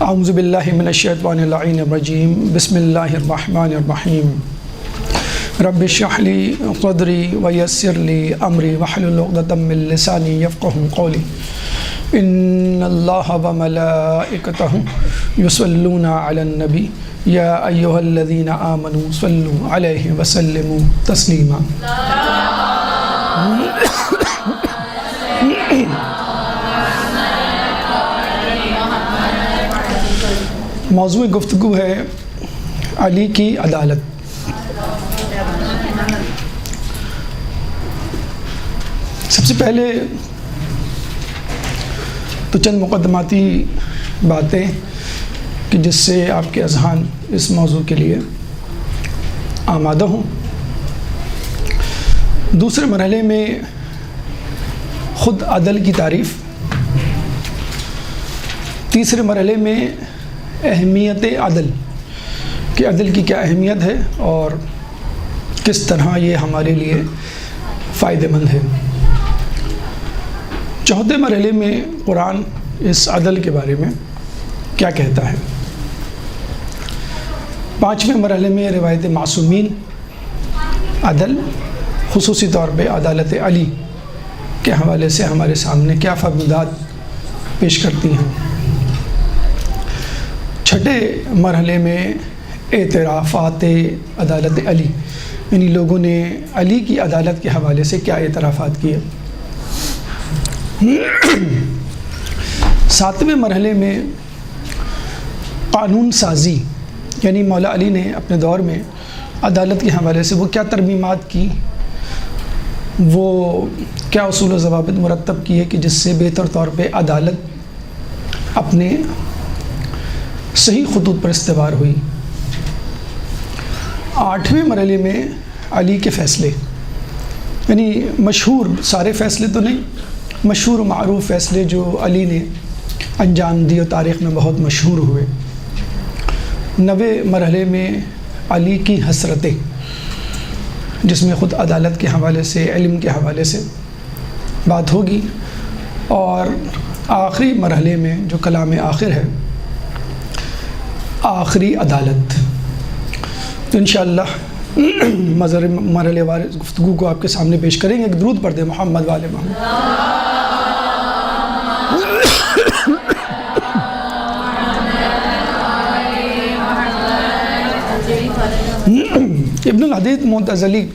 اعوذ باللہ من الشیطان اللعین الرجیم بسم اللہ الرحمن الرحیم رب اشرح لی صدری ویسر لی امری واحلل عقدۃ من لسانی یفقهوا قولی ان اللہ وملائکتہ یصلون علی النبی یا ایھا الذین آمنوا صلوا علیہ وسلموا تسلیما۔ موضوع گفتگو ہے علی کی عدالت۔ سب سے پہلے تو چند مقدماتی باتیں کہ جس سے آپ کے اذہان اس موضوع کے لیے آمادہ ہوں۔ دوسرے مرحلے میں خود عدل کی تعریف، تیسرے مرحلے میں اہمیت عدل کہ عدل کی کیا اہمیت ہے اور کس طرح یہ ہمارے لیے فائدہ مند ہے۔ چوتھے مرحلے میں قرآن اس عدل کے بارے میں کیا کہتا ہے۔ پانچویں مرحلے میں روایت معصومین، عدل، خصوصی طور پہ عدالت علی کے حوالے سے ہمارے سامنے کیا فرمودات پیش کرتی ہیں۔ چھٹے مرحلے میں اعترافات عدالت علی، یعنی لوگوں نے علی کی عدالت کے حوالے سے کیا اعترافات کیے۔ ساتویں مرحلے میں قانون سازی، یعنی مولا علی نے اپنے دور میں عدالت کے حوالے سے وہ کیا ترمیمات کی، وہ کیا اصول و ضوابط مرتب کیے کہ جس سے بہتر طور پہ عدالت اپنے صحیح خطوط پر استوار ہوئی۔ آٹھویں مرحلے میں علی کے فیصلے، یعنی مشہور، سارے فیصلے تو نہیں، مشہور و معروف فیصلے جو علی نے انجام دیے اور تاریخ میں بہت مشہور ہوئے۔ نویں مرحلے میں علی کی حسرتیں، جس میں خود عدالت کے حوالے سے، علم کے حوالے سے بات ہوگی۔ اور آخری مرحلے میں جو کلام آخر ہے، آخری عدالت، تو انشاءاللہ مرحلے وار گفتگو کو آپ کے سامنے پیش کریں گے۔ ایک درود پڑھ دیں محمد وآل محمد۔ ابن الحدید معتزلی،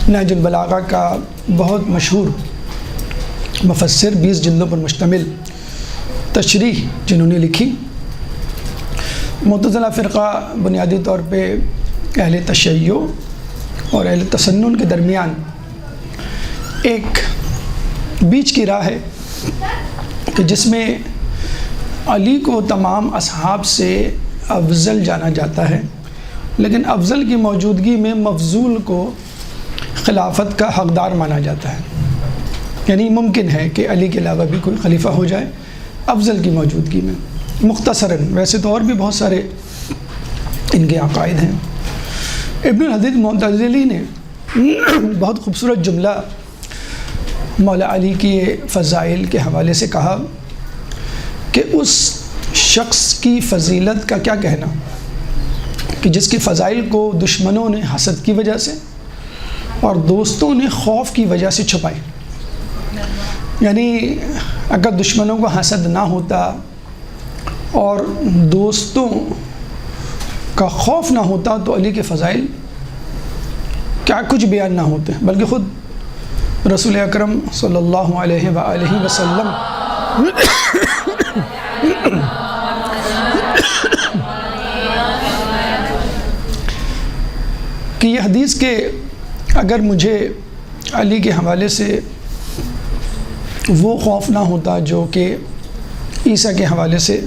نہج البلاغہ کا بہت مشہور مفسر، 20 جلدوں پر مشتمل تشریح جنہوں نے لکھی۔ معتزلہ فرقہ بنیادی طور پہ اہل تشیع اور اہل تسنن کے درمیان ایک بیچ کی راہ ہے کہ جس میں علی کو تمام اصحاب سے افضل جانا جاتا ہے، لیکن افضل کی موجودگی میں مفضول کو خلافت کا حقدار مانا جاتا ہے۔ یعنی ممکن ہے کہ علی کے علاوہ بھی کوئی خلیفہ ہو جائے افضل کی موجودگی میں۔ مختصراً، ویسے تو اور بھی بہت سارے ان کے عقائد ہیں۔ ابن الحدید معتزلی نے بہت خوبصورت جملہ مولا علی کی فضائل کے حوالے سے کہا کہ اس شخص کی فضیلت کا کیا کہنا کہ جس کی فضائل کو دشمنوں نے حسد کی وجہ سے اور دوستوں نے خوف کی وجہ سے چھپائے۔ یعنی اگر دشمنوں کو حسد نہ ہوتا اور دوستوں کا خوف نہ ہوتا تو علی کے فضائل کیا کچھ بیان نہ ہوتے، بلکہ خود رسول اکرم صلی اللہ علیہ وآلہ وسلم کہ یہ حدیث کہ اگر مجھے علی کے حوالے سے وہ خوف نہ ہوتا جو کہ عیسیٰ کے حوالے سے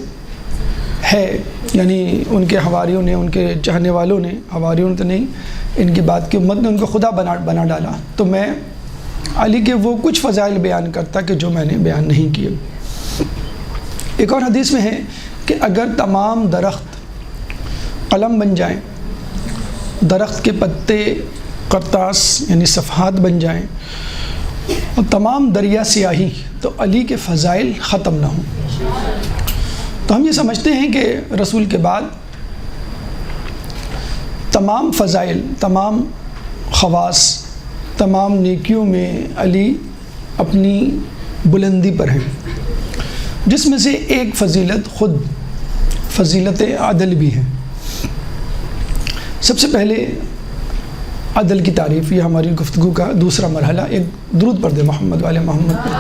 ہے، یعنی ان کے حواریوں نے، ان کے چاہنے والوں نے، حواریوں نے تو نہیں، ان کی بات کی امت نے ان کو خدا بنا ڈالا، تو میں علی کے وہ کچھ فضائل بیان کرتا کہ جو میں نے بیان نہیں کیے۔ ایک اور حدیث میں ہے کہ اگر تمام درخت قلم بن جائیں، درخت کے پتے قرطاس یعنی صفحات بن جائیں، اور تمام دریا سیاہی، تو علی کے فضائل ختم نہ ہوں۔ تو ہم یہ سمجھتے ہیں کہ رسول کے بعد تمام فضائل، تمام خواص، تمام نیکیوں میں علی اپنی بلندی پر ہیں، جس میں سے ایک فضیلت خود فضیلت عدل بھی ہے۔ سب سے پہلے عدل کی تعریف، یہ ہماری گفتگو کا دوسرا مرحلہ، ایک درود پڑھ دے محمد والے محمد پر۔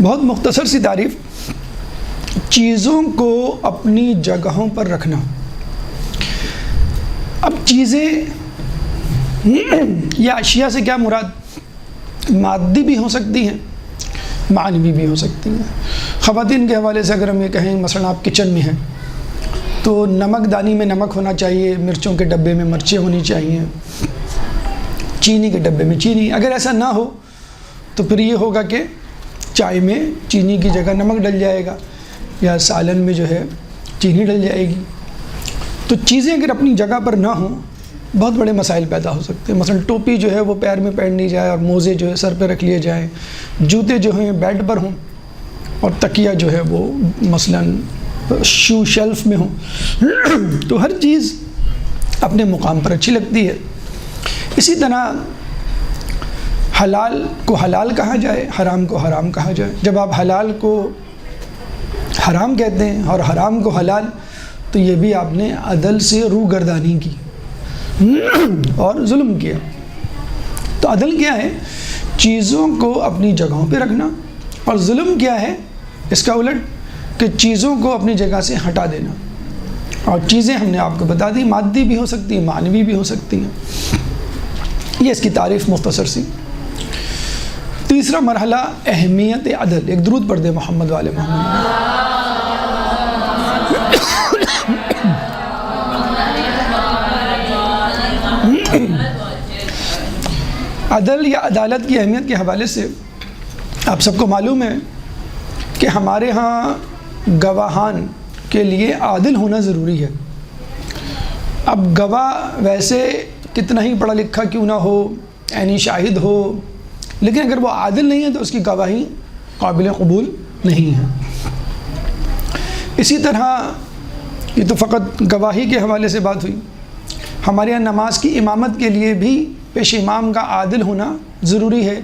بہت مختصر سی تعریف، چیزوں کو اپنی جگہوں پر رکھنا۔ اب چیزیں یا اشیاء سے کیا مراد؟ مادی بھی ہو سکتی ہیں، معنوی بھی ہو سکتی ہیں۔ خواتین کے حوالے سے اگر ہم یہ کہیں، مثلا آپ کچن میں ہیں تو نمک دانی میں نمک ہونا چاہیے، مرچوں کے ڈبے میں مرچیں ہونی چاہیے، چینی کے ڈبے میں چینی۔ اگر ایسا نہ ہو تو پھر یہ ہوگا کہ چائے میں چینی کی جگہ نمک ڈل جائے گا، یا سالن میں جو ہے چینی ڈل جائے گی۔ تو چیزیں اگر اپنی جگہ پر نہ ہوں، بہت بڑے مسائل پیدا ہو سکتے ہیں۔ مثلا ٹوپی جو ہے وہ پیر میں پہنی جائے اور موزے جو ہے سر پہ رکھ لیے جائیں، جوتے جو ہیں بیڈ پر ہوں، اور تکیہ جو ہے وہ مثلا شو شیلف میں ہوں۔ تو ہر چیز اپنے مقام پر اچھی لگتی ہے۔ اسی طرح حلال کو حلال کہا جائے، حرام کو حرام کہا جائے۔ جب آپ حلال کو حرام کہتے ہیں اور حرام کو حلال، تو یہ بھی آپ نے عدل سے روگردانی کی اور ظلم کیا۔ تو عدل کیا ہے؟ چیزوں کو اپنی جگہوں پہ رکھنا، اور ظلم کیا ہے؟ اس کا الٹ، کہ چیزوں کو اپنی جگہ سے ہٹا دینا۔ اور چیزیں ہم نے آپ کو بتا دی، مادی بھی ہو سکتی ہیں، معنوی بھی ہو سکتی ہیں۔ یہ اس کی تعریف مختصر سی۔ تیسرا مرحلہ اہمیت عدل، ایک درود پڑھ دے محمد والے محمد۔ عدل یا عدالت کی اہمیت کے حوالے سے آپ سب کو معلوم ہے کہ ہمارے ہاں گواہان کے لیے عادل ہونا ضروری ہے۔ اب گواہ ویسے کتنا ہی پڑھا لکھا کیوں نہ ہو، عینی شاہد ہو، لیکن اگر وہ عادل نہیں ہے تو اس کی گواہی قابل قبول نہیں ہے۔ اسی طرح یہ تو فقط گواہی کے حوالے سے بات ہوئی، ہمارے یہاں نماز کی امامت کے لیے بھی پیش امام کا عادل ہونا ضروری ہے۔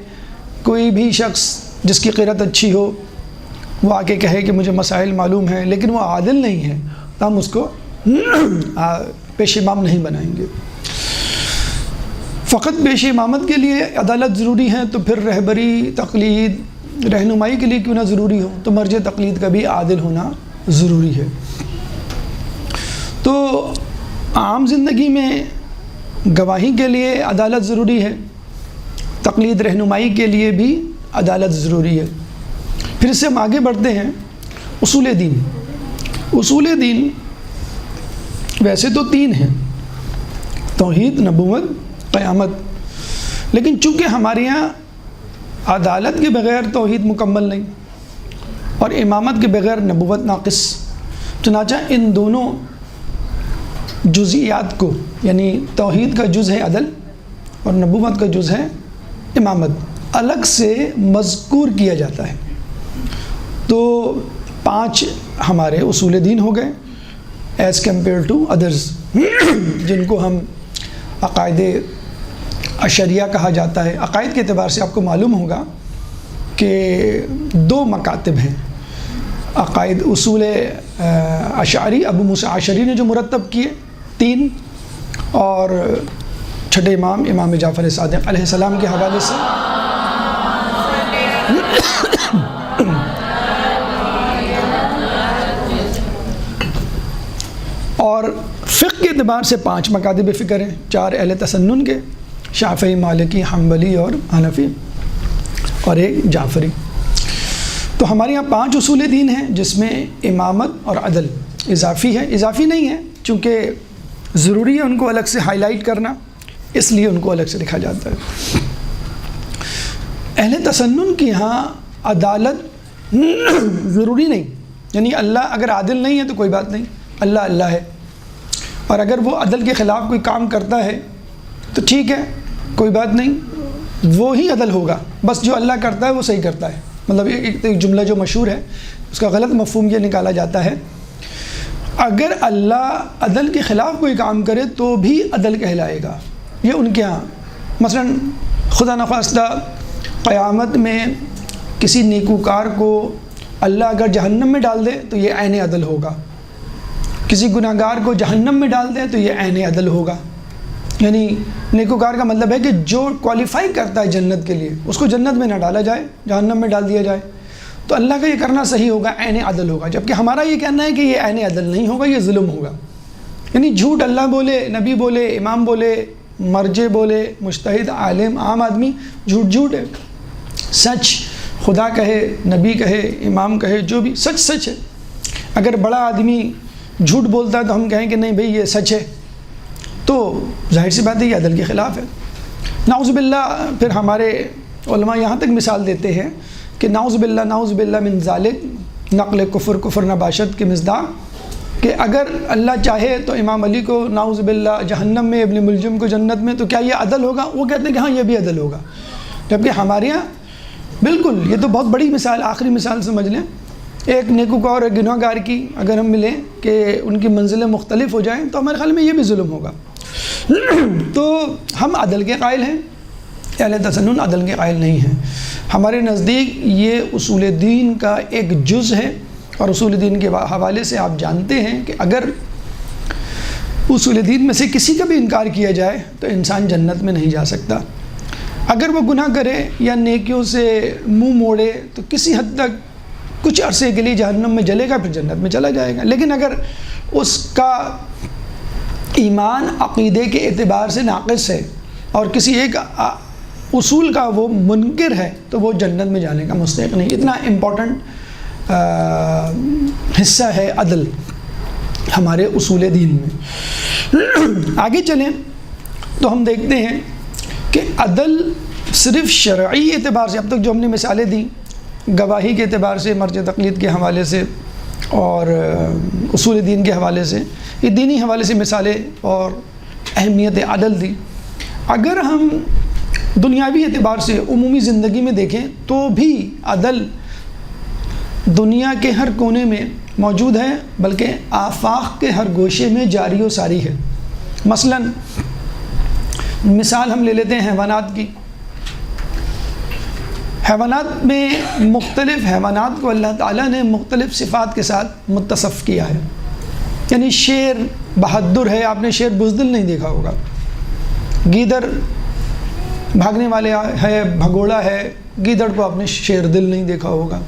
کوئی بھی شخص جس کی قرأت اچھی ہو، وہ آ کے کہے کہ مجھے مسائل معلوم ہیں، لیکن وہ عادل نہیں ہے، تو ہم اس کو پیش امام نہیں بنائیں گے۔ فقط پیش امامت کے لیے عدالت ضروری ہے، تو پھر رہبری، تقلید، رہنمائی کے لیے کیوں نہ ضروری ہو، تو مرجع تقلید کا بھی عادل ہونا ضروری ہے۔ تو عام زندگی میں گواہی کے لیے عدالت ضروری ہے، تقلید، رہنمائی کے لیے بھی عدالت ضروری ہے۔ پھر اس سے ہم آگے بڑھتے ہیں، اصول دین۔ اصول دین ویسے تو 3 ہیں، توحید، نبوت، قیامت، لیکن چونکہ ہمارے یہاں عدالت کے بغیر توحید مکمل نہیں اور امامت کے بغیر نبوت ناقص، چنانچہ ان دونوں جزئیات کو، یعنی توحید کا جز ہے عدل اور نبوت کا جز ہے امامت، الگ سے مذکور کیا جاتا ہے۔ تو 5 ہمارے اصول دین ہو گئے ایز کمپیئر ٹو ادرز، جن کو ہم عقائد اشریہ کہا جاتا ہے۔ عقائد کے اعتبار سے آپ کو معلوم ہوگا کہ 2 مکاتب ہیں عقائد، اصول اشعری، ابو موسیٰ اشعری نے جو مرتب کیے 3، اور چھٹے امام، امام جعفر صادق علیہ السلام کے حوالے سے اور فقہ کے اعتبار سے 5 مکاتب فکر ہیں، 4 اہل تسنن کے، شافعی، مالکی، حنبلی اور حنفی، اور 1 جعفری۔ تو ہمارے یہاں 5 اصول دین ہیں، جس میں امامت اور عدل اضافی ہے، اضافی نہیں ہے چونکہ ضروری ہے ان کو الگ سے ہائی لائٹ کرنا، اس لیے ان کو الگ سے لکھا جاتا ہے۔ اہل تسنن کے یہاں عدالت ضروری نہیں، یعنی اللہ اگر عادل نہیں ہے تو کوئی بات نہیں، اللہ اللہ ہے، اور اگر وہ عدل کے خلاف کوئی کام کرتا ہے تو ٹھیک ہے، کوئی بات نہیں، وہی عدل ہوگا، بس جو اللہ کرتا ہے وہ صحیح کرتا ہے. مطلب ایک جملہ جو مشہور ہے اس کا غلط مفہوم یہ نکالا جاتا ہے، اگر اللہ عدل کے خلاف کوئی کام کرے تو بھی عدل کہلائے گا. یہ ان کے ہاں مثلا خدا نخواستہ قیامت میں کسی نیکوکار کو اللہ اگر جہنم میں ڈال دے تو یہ عین عدل ہوگا، کسی گناہ گار کو جہنم میں ڈال دے تو یہ عین عدل ہوگا. یعنی نیکوکار کا مطلب ہے کہ جو کوالیفائی کرتا ہے جنت کے لیے اس کو جنت میں نہ ڈالا جائے، جہنم میں ڈال دیا جائے. تو اللہ کا یہ کرنا صحیح ہوگا، عین عدل ہوگا. جبکہ ہمارا یہ کہنا ہے کہ یہ عین عدل نہیں ہوگا، یہ ظلم ہوگا. یعنی جھوٹ اللہ بولے، نبی بولے، امام بولے، مرجع بولے، مجتہد، عالم، عام آدمی، جھوٹ ہے. سچ خدا کہے، نبی کہے، امام کہے، جو بھی سچ ہے. اگر بڑا آدمی جھوٹ بولتا ہے تو ہم کہیں کہ نہیں بھئی یہ سچ ہے، تو ظاہر سی بات ہے یہ عدل کے خلاف ہے. نعوذ باللہ پھر ہمارے علماء یہاں تک مثال دیتے ہیں کہ نعوذ باللہ من ذالک نقل کفر نباشت کے مصداق، کہ اگر اللہ چاہے تو امام علی کو نعوذ باللہ جہنم میں، ابن ملجم کو جنت میں، تو کیا یہ عدل ہوگا؟ وہ کہتے ہیں کہ ہاں یہ بھی عدل ہوگا. جبکہ ہمارے یہاں بالکل یہ تو بہت بڑی مثال، آخری مثال سمجھ لیں، ایک نیکوکار اور ایک گناہ گار کی اگر ہم ملیں کہ ان کی منزلیں مختلف ہو جائیں تو ہمارے خیال میں یہ بھی ظلم ہوگا. تو ہم عدل کے قائل ہیں، اہل تسنن عدل کے قائل نہیں ہیں. ہمارے نزدیک یہ اصول دین کا ایک جز ہے، اور اصول دین کے حوالے سے آپ جانتے ہیں کہ اگر اصول دین میں سے کسی کا بھی انکار کیا جائے تو انسان جنت میں نہیں جا سکتا. اگر وہ گناہ کرے یا نیکیوں سے منہ موڑے تو کسی حد تک کچھ عرصے کے لیے جہنم میں جلے گا، پھر جنت میں چلا جائے گا. لیکن اگر اس کا ایمان عقیدے کے اعتبار سے ناقص ہے اور کسی ایک اصول کا وہ منکر ہے تو وہ جنت میں جانے کا مستحق نہیں. اتنا امپورٹنٹ حصہ ہے عدل ہمارے اصول دین میں. آگے چلیں تو ہم دیکھتے ہیں کہ عدل صرف شرعی اعتبار سے، اب تک جو ہم نے مثالیں دیں گواہی کے اعتبار سے، مرجع تقلید کے حوالے سے اور اصول دین کے حوالے سے، یہ دینی حوالے سے مثالیں اور اہمیت عدل دی. اگر ہم دنیاوی اعتبار سے عمومی زندگی میں دیکھیں تو بھی عدل دنیا کے ہر کونے میں موجود ہے، بلکہ آفاق کے ہر گوشے میں جاری و ساری ہے. مثلا مثال ہم لے لیتے ہیں حیوانات کی. حیوانات میں مختلف حیوانات کو اللہ تعالیٰ نے مختلف صفات کے ساتھ متصف کیا ہے. یعنی شیر بہادر ہے، آپ نے شیر بزدل نہیں دیکھا ہوگا. گیدڑ بھاگنے والے ہے، بھگوڑا ہے، گیدڑ کو آپ نے شیر دل نہیں دیکھا ہوگا.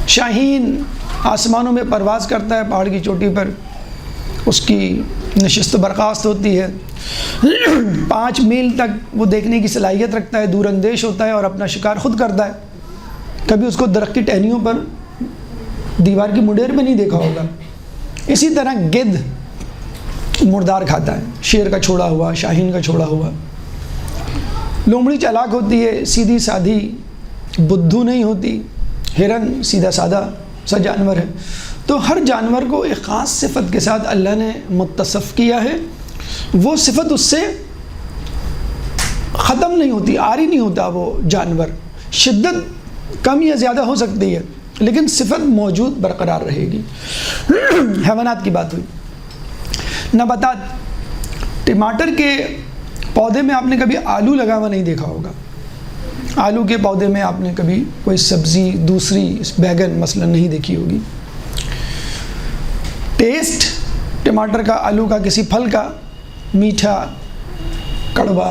شاہین آسمانوں میں پرواز کرتا ہے، پہاڑ کی چوٹی پر اس کی نشست و برخاست ہوتی ہے. 5 میل تک وہ دیکھنے کی صلاحیت رکھتا ہے، دور اندیش ہوتا ہے اور اپنا شکار خود کرتا ہے. کبھی اس کو درخت کی ٹہنیوں پر، دیوار کی منڈیر میں نہیں دیکھا ہوگا. اسی طرح گدھ مردار کھاتا ہے، شیر کا چھوڑا ہوا، شاہین کا چھوڑا ہوا. لومڑی چالاک ہوتی ہے، سیدھی سادھی بدھو نہیں ہوتی. ہرن سیدھا سادہ سا جانور ہے. تو ہر جانور کو ایک خاص صفت کے ساتھ اللہ نے متصف کیا ہے. وہ صفت اس سے ختم نہیں ہوتی، عاری نہیں ہوتا. وہ جانور شدت کم یا زیادہ ہو سکتی ہے لیکن صفت موجود برقرار رہے گی. حیوانات کی بات ہوئی. نباتات، ٹماٹر کے پودے میں آپ نے کبھی آلو لگا ہوا نہیں دیکھا ہوگا. آلو کے پودے میں آپ نے کبھی کوئی سبزی دوسری بیگن مثلا نہیں دیکھی ہوگی. ٹیسٹ ٹماٹر کا، آلو کا، کسی پھل کا میٹھا، کڑوا،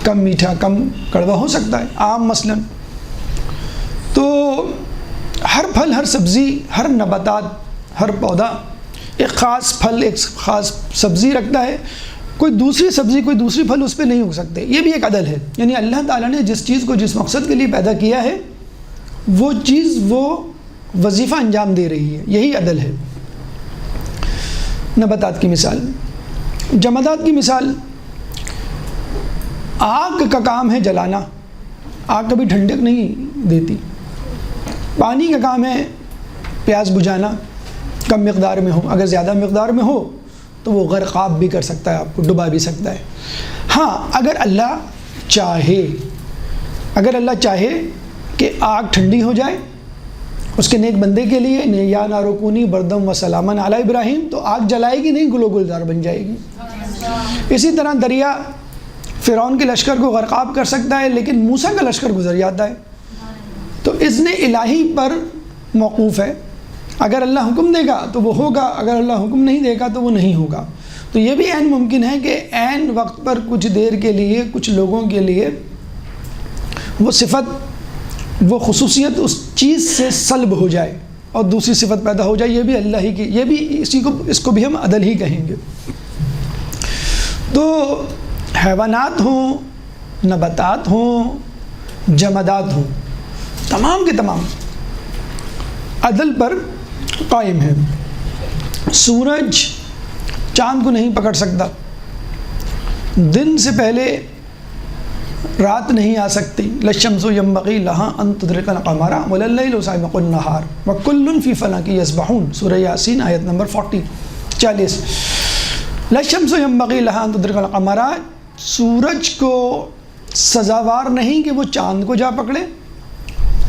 کم میٹھا، کم کڑوا ہو سکتا ہے. آم مثلا. تو ہر پھل، ہر سبزی، ہر نباتات، ہر پودا ایک خاص پھل، ایک خاص سبزی رکھتا ہے. کوئی دوسری سبزی، کوئی دوسری پھل اس پہ نہیں ہو سکتے. یہ بھی ایک عدل ہے. یعنی اللہ تعالیٰ نے جس چیز کو جس مقصد کے لیے پیدا کیا ہے وہ چیز، وہ وظیفہ انجام دے رہی ہے. یہی عدل ہے. نباتات کی مثال. جمادات کی مثال، آگ کا کام ہے جلانا. آگ کبھی ٹھنڈک نہیں دیتی. پانی کا کام ہے پیاس بجھانا، کم مقدار میں ہو. اگر زیادہ مقدار میں ہو تو وہ غرقاب بھی کر سکتا ہے، آپ کو ڈبا بھی سکتا ہے۔ ہاں اگر اللہ چاہے کہ آگ ٹھنڈی ہو جائے اس کے نیک بندے کے لیے، یا نارکونی بردم و سلامن علی ابراہیم، تو آگ جلائے گی نہیں، گل و گلزار بن جائے گی۔ اسی طرح دریا فرعون کے لشکر کو غرقاب کر سکتا ہے، لیکن موسیٰ کا لشکر گزر جاتا ہے۔ تو اذن الہی پر موقوف ہے، اگر اللہ حکم دے گا تو وہ ہوگا، اگر اللہ حکم نہیں دے گا تو وہ نہیں ہوگا۔ تو یہ بھی عین ممکن ہے کہ عین وقت پر کچھ دیر کے لیے کچھ لوگوں کے لیے وہ صفت، وہ خصوصیت اس چیز سے سلب ہو جائے اور دوسری صفت پیدا ہو جائے، یہ بھی اللہ ہی کی، یہ بھی اس کو بھی ہم عدل ہی کہیں گے۔ تو حیوانات ہوں، نباتات ہوں، جمادات ہوں، تمام کے تمام عدل پر قائم ہیں۔ سورج چاند کو نہیں پکڑ سکتا، دن سے پہلے رات نہیں آ سکتی، للشمس ينبغي لها ان تدرك القمر ولا الليل سابق النهار وكل في فلك يسبحون، سورہ یاسین آیت نمبر 40۔ للشمس ينبغي لها ان تدرك القمر، سورج کو سزاوار نہیں کہ وہ چاند کو جا پکڑے،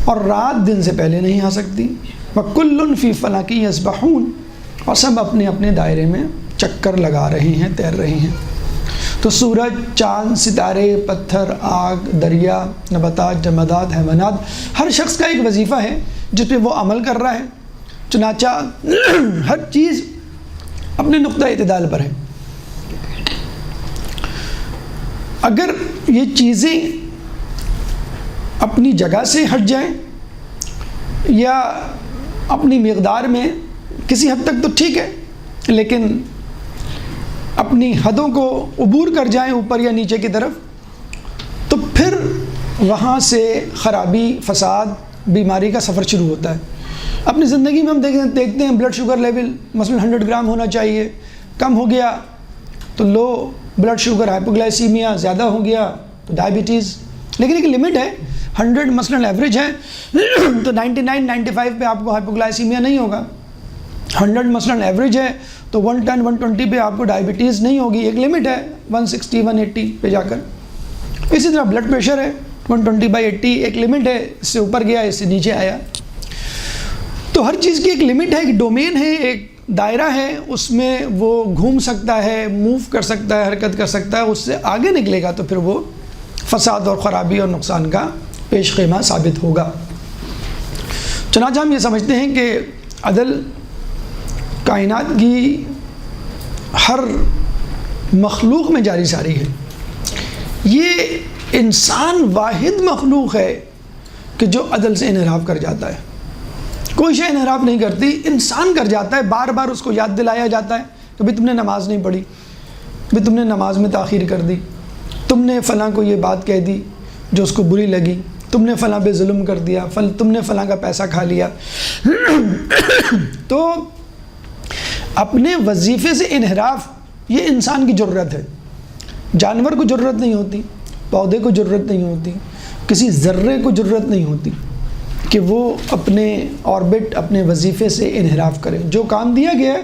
اور رات دن سے پہلے نہیں آ سکتی۔ وَكُلٌّ فِي فَلَكٍ يَسْبَحُونَ، اور سب اپنے اپنے دائرے میں چکر لگا رہے ہیں، تیر رہے ہیں۔ تو سورج، چاند، ستارے، پتھر، آگ، دریا، نباتات، جمادات، حیوانات، ہر شخص کا ایک وظیفہ ہے جس پہ وہ عمل کر رہا ہے۔ چنانچہ ہر چیز اپنے نقطہ اعتدال پر ہے۔ اگر یہ چیزیں اپنی جگہ سے ہٹ جائیں یا اپنی مقدار میں کسی حد تک تو ٹھیک ہے، لیکن اپنی حدوں کو عبور کر جائیں اوپر یا نیچے کی طرف، تو پھر وہاں سے خرابی، فساد، بیماری کا سفر شروع ہوتا ہے۔ اپنی زندگی میں ہم دیکھتے ہیں بلڈ شوگر لیول مثلاً 100 گرام ہونا چاہیے، کم ہو گیا تو لو بلڈ شوگر، ہائپوگلائسیمیا زیادہ ہو گیا تو ڈائبٹیز، لیکن ایک لمٹ ہے۔ 100 مثلاً ایوریج ہے تو 99 95 پہ آپ کو ہائپوگلائسیمیا نہیں ہوگا، 100 مثلاً ایوریج ہے تو 110 120 پہ آپ کو ڈائبٹیز نہیں ہوگی، ایک لمٹ ہے 160 180 پہ جا کر۔ اسی طرح بلڈ پریشر ہے 120/80، ایک لمٹ ہے، اس سے اوپر گیا، اس سے نیچے آیا۔ تو ہر چیز کی ایک لمٹ ہے، ایک ڈومین ہے، ایک دائرہ ہے، اس میں وہ گھوم سکتا ہے، موو کر سکتا ہے، حرکت کر سکتا ہے۔ اس سے آگے نکلے گا تو پھر وہ فساد اور خرابی اور نقصان کا پیش خیمہ ثابت ہوگا۔ چنانچہ ہم یہ سمجھتے ہیں کہ عدل کائنات کی ہر مخلوق میں جاری ساری ہے۔ یہ انسان واحد مخلوق ہے کہ جو عدل سے انحراف کر جاتا ہے۔ کوئی شے انحراف نہیں کرتی، انسان کر جاتا ہے، بار بار اس کو یاد دلایا جاتا ہے کہ بھئی تم نے نماز نہیں پڑھی، بھئی تم نے نماز میں تاخیر کر دی، تم نے فلاں کو یہ بات کہہ دی جو اس کو بری لگی، تم نے فلاں پہ ظلم کر دیا، تم نے فلاں کا پیسہ کھا لیا۔ تو اپنے وظیفے سے انحراف یہ انسان کی جرت ہے۔ جانور کو جرت نہیں ہوتی، پودے کو جرت نہیں ہوتی، کسی ذرے کو جرت نہیں ہوتی کہ وہ اپنے آربٹ، اپنے وظیفے سے انحراف کرے۔ جو کام دیا گیا ہے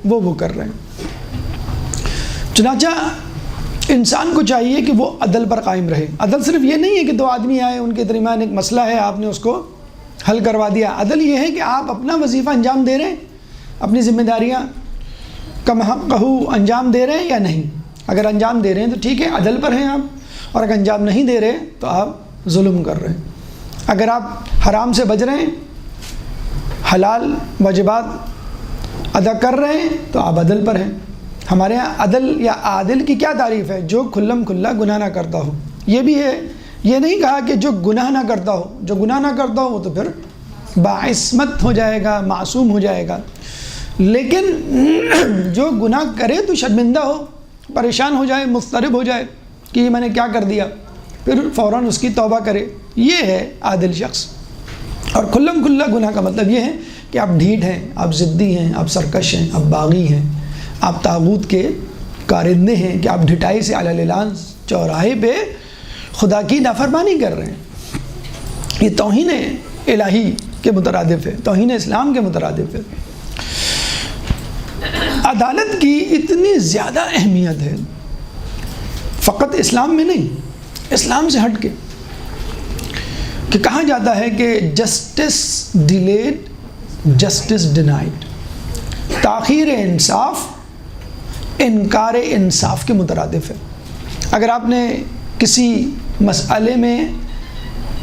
وہ کر رہے ہیں۔ چنانچہ انسان کو چاہیے کہ وہ عدل پر قائم رہے۔ عدل صرف یہ نہیں ہے کہ دو آدمی آئے، ان کے درمیان ایک مسئلہ ہے، آپ نے اس کو حل کروا دیا۔ عدل یہ ہے کہ آپ اپنا وظیفہ انجام دے رہے ہیں، اپنی ذمہ داریاں کم حقہ انجام دے رہے ہیں یا نہیں۔ اگر انجام دے رہے ہیں تو ٹھیک ہے، عدل پر ہیں آپ، اور اگر انجام نہیں دے رہے تو آپ ظلم کر رہے ہیں۔ اگر آپ حرام سے بچ رہے ہیں، حلال واجبات ادا کر رہے ہیں تو آپ عدل پر ہیں۔ ہمارے ہاں عدل یا عادل کی کیا تعریف ہے؟ جو کھلم کھلا گناہ نہ کرتا ہو۔ یہ بھی ہے، یہ نہیں کہا کہ جو گناہ نہ کرتا ہو، جو گناہ نہ کرتا ہو وہ تو پھر باعصمت ہو جائے گا، معصوم ہو جائے گا، لیکن جو گناہ کرے تو شرمندہ ہو، پریشان ہو جائے، مضطرب ہو جائے کہ یہ میں نے کیا کر دیا، پھر فوراً اس کی توبہ کرے، یہ ہے عادل شخص۔ اور کھلم کھلا گناہ کا مطلب یہ ہے کہ آپ ڈھیٹ ہیں، آپ ضدی ہیں، آپ سرکش ہیں، آپ باغی ہیں، آپ طاغوت کے کارندے ہیں، کہ آپ ڈھٹائی سے علی الاعلان چوراہے پہ خدا کی نافرمانی کر رہے ہیں۔ یہ توہین الہی کے مترادف ہے، توہین اسلام کے مترادف ہے۔ عدالت کی اتنی زیادہ اہمیت ہے، فقط اسلام میں نہیں، اسلام سے ہٹ کے، کہ کہا جاتا ہے کہ جسٹس ڈیلیڈ جسٹس ڈینائڈ، تاخیر انصاف انکار انصاف کے مترادف ہے۔ اگر آپ نے کسی مسئلے میں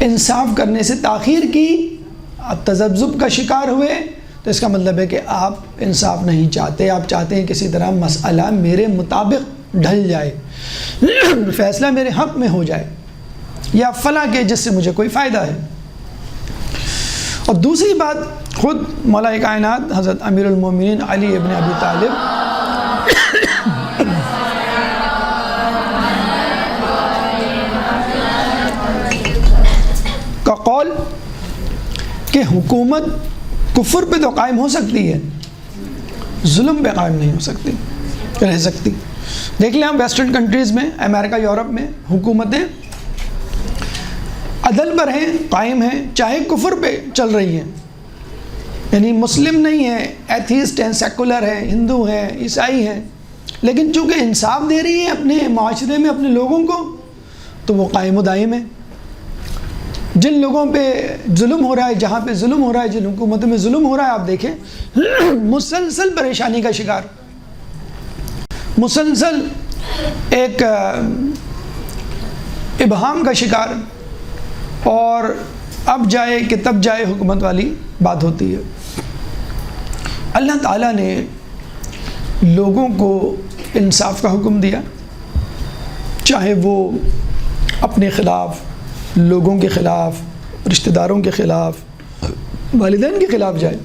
انصاف کرنے سے تاخیر کی، آپ تذبذب کا شکار ہوئے، تو اس کا مطلب ہے کہ آپ انصاف نہیں چاہتے، آپ چاہتے ہیں کسی طرح مسئلہ میرے مطابق ڈھل جائے، فیصلہ میرے حق میں ہو جائے، یا فلاں کے جس سے مجھے کوئی فائدہ ہے۔ اور دوسری بات، خود مولا کائنات حضرت امیر المومنین علی ابن ابی طالب کا قول کہ حکومت کفر پہ تو قائم ہو سکتی ہے، ظلم پہ قائم نہیں ہو سکتی، رہ سکتی۔ دیکھ لیں ہم ویسٹرن کنٹریز میں، امریکہ یورپ میں حکومتیں عدل پر ہیں، قائم ہیں، چاہے کفر پہ چل رہی ہیں، یعنی مسلم نہیں ہیں، ایتھیسٹ ہیں، سیکولر ہیں، ہندو ہیں، عیسائی ہیں، لیکن چونکہ انصاف دے رہی ہیں اپنے معاشرے میں اپنے لوگوں کو، تو وہ قائم و دائم ہے۔ جن لوگوں پہ ظلم ہو رہا ہے، جہاں پہ ظلم ہو رہا ہے، جن حکومتوں میں ظلم ہو رہا ہے، آپ دیکھیں مسلسل پریشانی کا شکار، مسلسل ایک ابہام کا شکار، اور اب جائے کہ تب جائے حکومت والی بات ہوتی ہے۔ اللہ تعالیٰ نے لوگوں کو انصاف کا حکم دیا، چاہے وہ اپنے خلاف، لوگوں کے خلاف، رشتہ داروں کے خلاف، والدین کے خلاف جائے،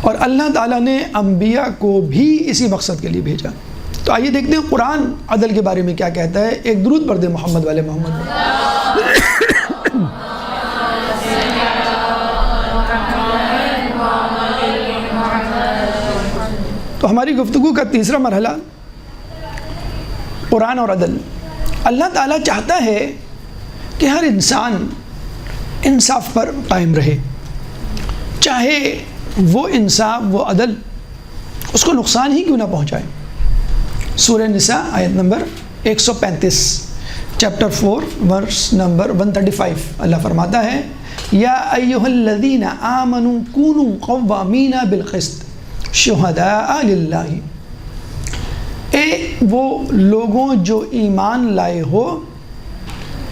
اور اللہ تعالیٰ نے انبیاء کو بھی اسی مقصد کے لیے بھیجا۔ تو آئیے دیکھتے ہیں قرآن عدل کے بارے میں کیا کہتا ہے۔ ایک درود پڑھ دیں محمد والے محمد۔ تو ہماری گفتگو کا تیسرا مرحلہ قرآن اور عدل۔ اللہ تعالیٰ چاہتا ہے کہ ہر انسان انصاف پر قائم رہے، چاہے وہ انصاف، وہ عدل اس کو نقصان ہی کیوں نہ پہنچائے۔ سورہ نساء آیت نمبر 135، چیپٹر 4 ورس نمبر 135، اللہ فرماتا ہے یا ایھا الذین آمنوا کونوا قوامین بالقسط شہداء للہ، اے وہ لوگوں جو ایمان لائے ہو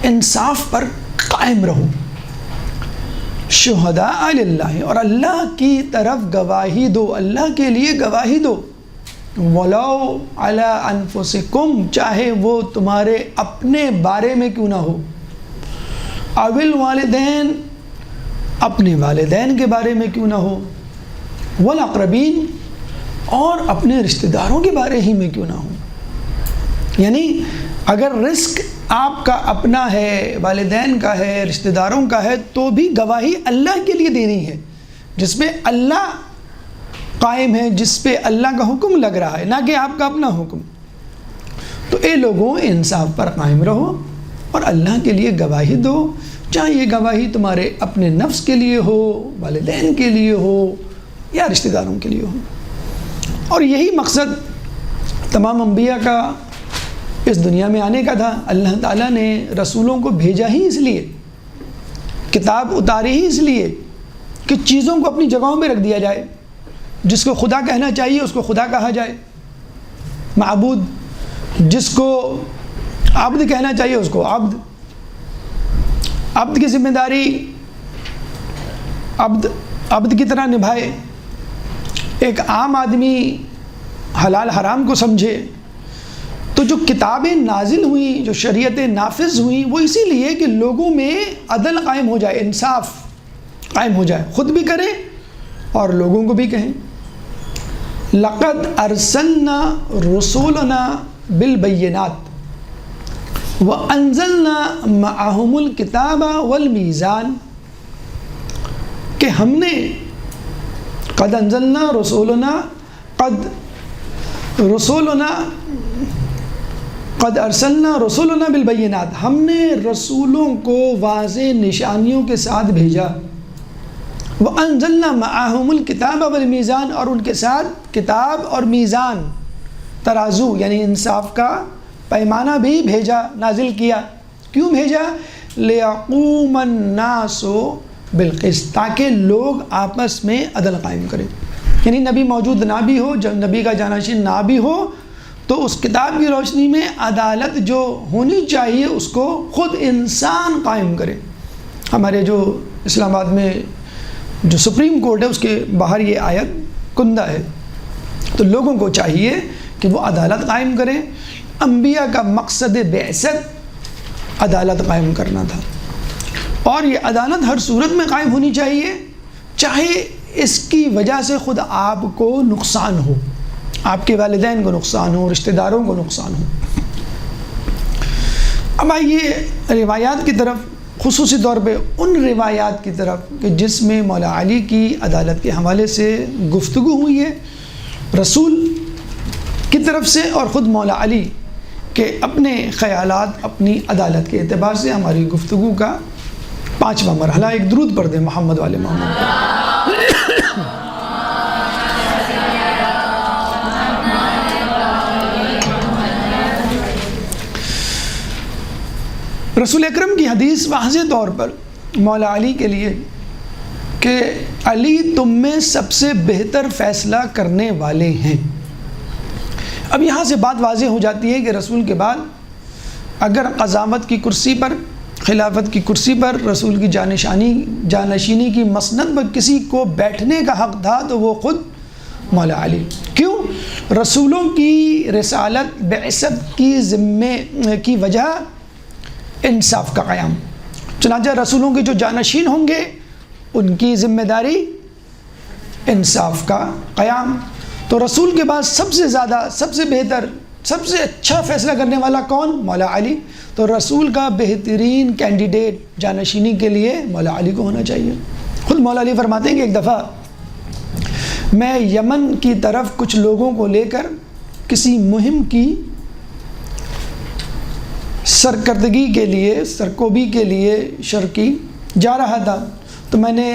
انصاف پر قائم رہو، شہداء للہ، اور اللہ کی طرف گواہی دو، اللہ کے لیے گواہی دو، ولو علی انفسکم، چاہے وہ تمہارے اپنے بارے میں کیوں نہ ہو، اول والدین، اپنے والدین کے بارے میں کیوں نہ ہو، والاقربین، اور اپنے رشتہ داروں کے بارے ہی میں کیوں نہ ہو۔ یعنی اگر رزق آپ کا اپنا ہے، والدین کا ہے، رشتہ داروں کا ہے، تو بھی گواہی اللہ کے لیے دینی ہے، جس میں اللہ قائم ہے، جس پہ اللہ کا حکم لگ رہا ہے، نہ کہ آپ کا اپنا حکم۔ تو اے لوگوں انصاف پر قائم رہو اور اللہ کے لیے گواہی دو، چاہے یہ گواہی تمہارے اپنے نفس کے لیے ہو، والدین کے لیے ہو، یا رشتہ داروں کے لیے ہو۔ اور یہی مقصد تمام انبیاء کا اس دنیا میں آنے کا تھا۔ اللہ تعالیٰ نے رسولوں کو بھیجا ہی اس لیے، کتاب اتاری ہی اس لیے کہ چیزوں کو اپنی جگہوں پہ رکھ دیا جائے، جس کو خدا کہنا چاہیے اس کو خدا کہا جائے، معبود، جس کو عبد کہنا چاہیے اس کو عبد، عبد کی ذمہ داری عبد کی طرح نبھائے، ایک عام آدمی حلال حرام کو سمجھے۔ تو جو کتابیں نازل ہوئیں، جو شریعتیں نافذ ہوئیں، وہ اسی لیے کہ لوگوں میں عدل قائم ہو جائے، انصاف قائم ہو جائے، خود بھی کریں اور لوگوں کو بھی کہیں۔ لقد ارسلنا رسولنا بالبینات وانزلنا معهم الکتاب والمیزان، کہ ہم نے قد انزلنا رسولنا قد ارسلنا رسولنا بالبینات، ہم نے رسولوں کو واضح نشانیوں کے ساتھ بھیجا، وَأَنزَلْنَا مَعَهُمُ الْكِتَابَ وَالْمِيزَانَ، اور ان کے ساتھ کتاب اور میزان، ترازو یعنی انصاف کا پیمانہ بھی بھیجا، نازل کیا۔ کیوں بھیجا؟ لِيَقُومَ النَّاسُ بِالْقِسْطِ، تاکہ لوگ آپس میں عدل قائم کریں۔ یعنی نبی موجود نہ بھی ہو، جب نبی کا جانشین نہ بھی ہو، تو اس کتاب کی روشنی میں عدالت جو ہونی چاہیے اس کو خود انسان قائم کرے۔ ہمارے جو اسلام آباد میں جو سپریم کورٹ ہے اس کے باہر یہ آیت کندہ ہے، تو لوگوں کو چاہیے کہ وہ عدالت قائم کریں۔ انبیاء کا مقصد بعثت عدالت قائم کرنا تھا، اور یہ عدالت ہر صورت میں قائم ہونی چاہیے، چاہے اس کی وجہ سے خود آپ کو نقصان ہو، آپ کے والدین کو نقصان ہو، رشتہ داروں کو نقصان ہو۔ اب آئیے روایات کی طرف، خصوصی طور پہ ان روایات کی طرف کہ جس میں مولا علی کی عدالت کے حوالے سے گفتگو ہوئی ہے رسول کی طرف سے، اور خود مولا علی کے اپنے خیالات اپنی عدالت کے اعتبار سے۔ ہماری گفتگو کا 5واں مرحلہ، ایک درود پڑھ دیں محمد والے محمد پر۔ رسول اکرم کی حدیث واضح طور پر مولا علی کے لیے کہ علی تم میں سب سے بہتر فیصلہ کرنے والے ہیں۔ اب یہاں سے بات واضح ہو جاتی ہے کہ رسول کے بعد اگر قضاوت کی کرسی پر، خلافت کی کرسی پر، رسول کی جانشینی کی مسند پر کسی کو بیٹھنے کا حق تھا تو وہ خود مولا علی۔ کیوں؟ رسولوں کی رسالت، بعثت کی ذمے کی وجہ انصاف کا قیام، چنانچہ رسولوں کے جو جانشین ہوں گے ان کی ذمہ داری انصاف کا قیام۔ تو رسول کے بعد سب سے زیادہ، سب سے بہتر، سب سے اچھا فیصلہ کرنے والا کون؟ مولا علی۔ تو رسول کا بہترین کینڈیڈیٹ جانشینی کے لیے مولا علی کو ہونا چاہیے۔ خود مولا علی فرماتے ہیں کہ ایک دفعہ میں یمن کی طرف کچھ لوگوں کو لے کر کسی مہم کی سرکردگی کے لیے، سرکوبی کے لیے شرکی جا رہا تھا، تو میں نے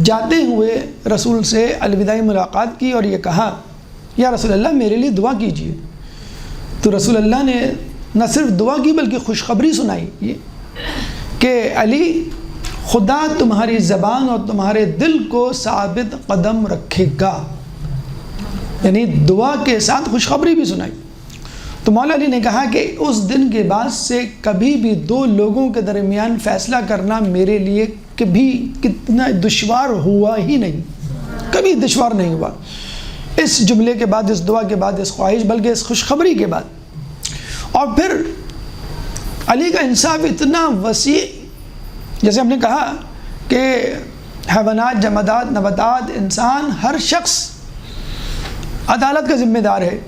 جاتے ہوئے رسول سے الوداعی ملاقات کی اور یہ کہا یا رسول اللہ میرے لیے دعا کیجیے۔ تو رسول اللہ نے نہ صرف دعا کی بلکہ خوشخبری سنائی یہ کہ علی، خدا تمہاری زبان اور تمہارے دل کو ثابت قدم رکھے گا، یعنی دعا کے ساتھ خوشخبری بھی سنائی۔ تو مولا علی نے کہا کہ اس دن کے بعد سے کبھی بھی دو لوگوں کے درمیان فیصلہ کرنا میرے لیے کبھی کتنا دشوار ہوا ہی نہیں، کبھی دشوار نہیں ہوا۔ اس جملے کے بعد، اس دعا کے بعد، اس خواہش بلکہ اس خوشخبری کے بعد۔ اور پھر علی کا انصاف اتنا وسیع، جیسے ہم نے کہا کہ حیوانات، جمادات، نباتات، انسان، ہر شخص عدالت کا ذمہ دار ہے۔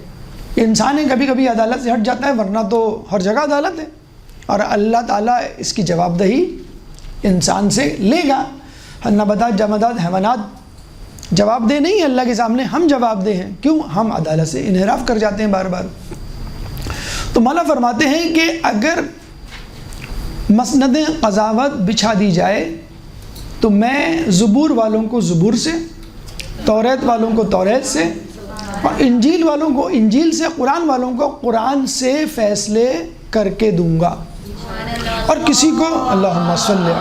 انسان کبھی کبھی عدالت سے ہٹ جاتا ہے، ورنہ تو ہر جگہ عدالت ہے، اور اللہ تعالیٰ اس کی جواب دہی انسان سے لے گا۔ نباتات، جمادات، حیوانات جواب دہ نہیں ہے اللہ کے سامنے، ہم جواب دہ ہیں۔ کیوں؟ ہم عدالت سے انحراف کر جاتے ہیں بار بار۔ تو مولا فرماتے ہیں کہ اگر مسند قضاوت بچھا دی جائے تو میں زبور والوں کو زبور سے، توریت والوں کو توریت سے، اور انجیل والوں کو انجیل سے، قرآن والوں کو قرآن سے فیصلے کر کے دوں گا، اور کسی کو اللہم صلی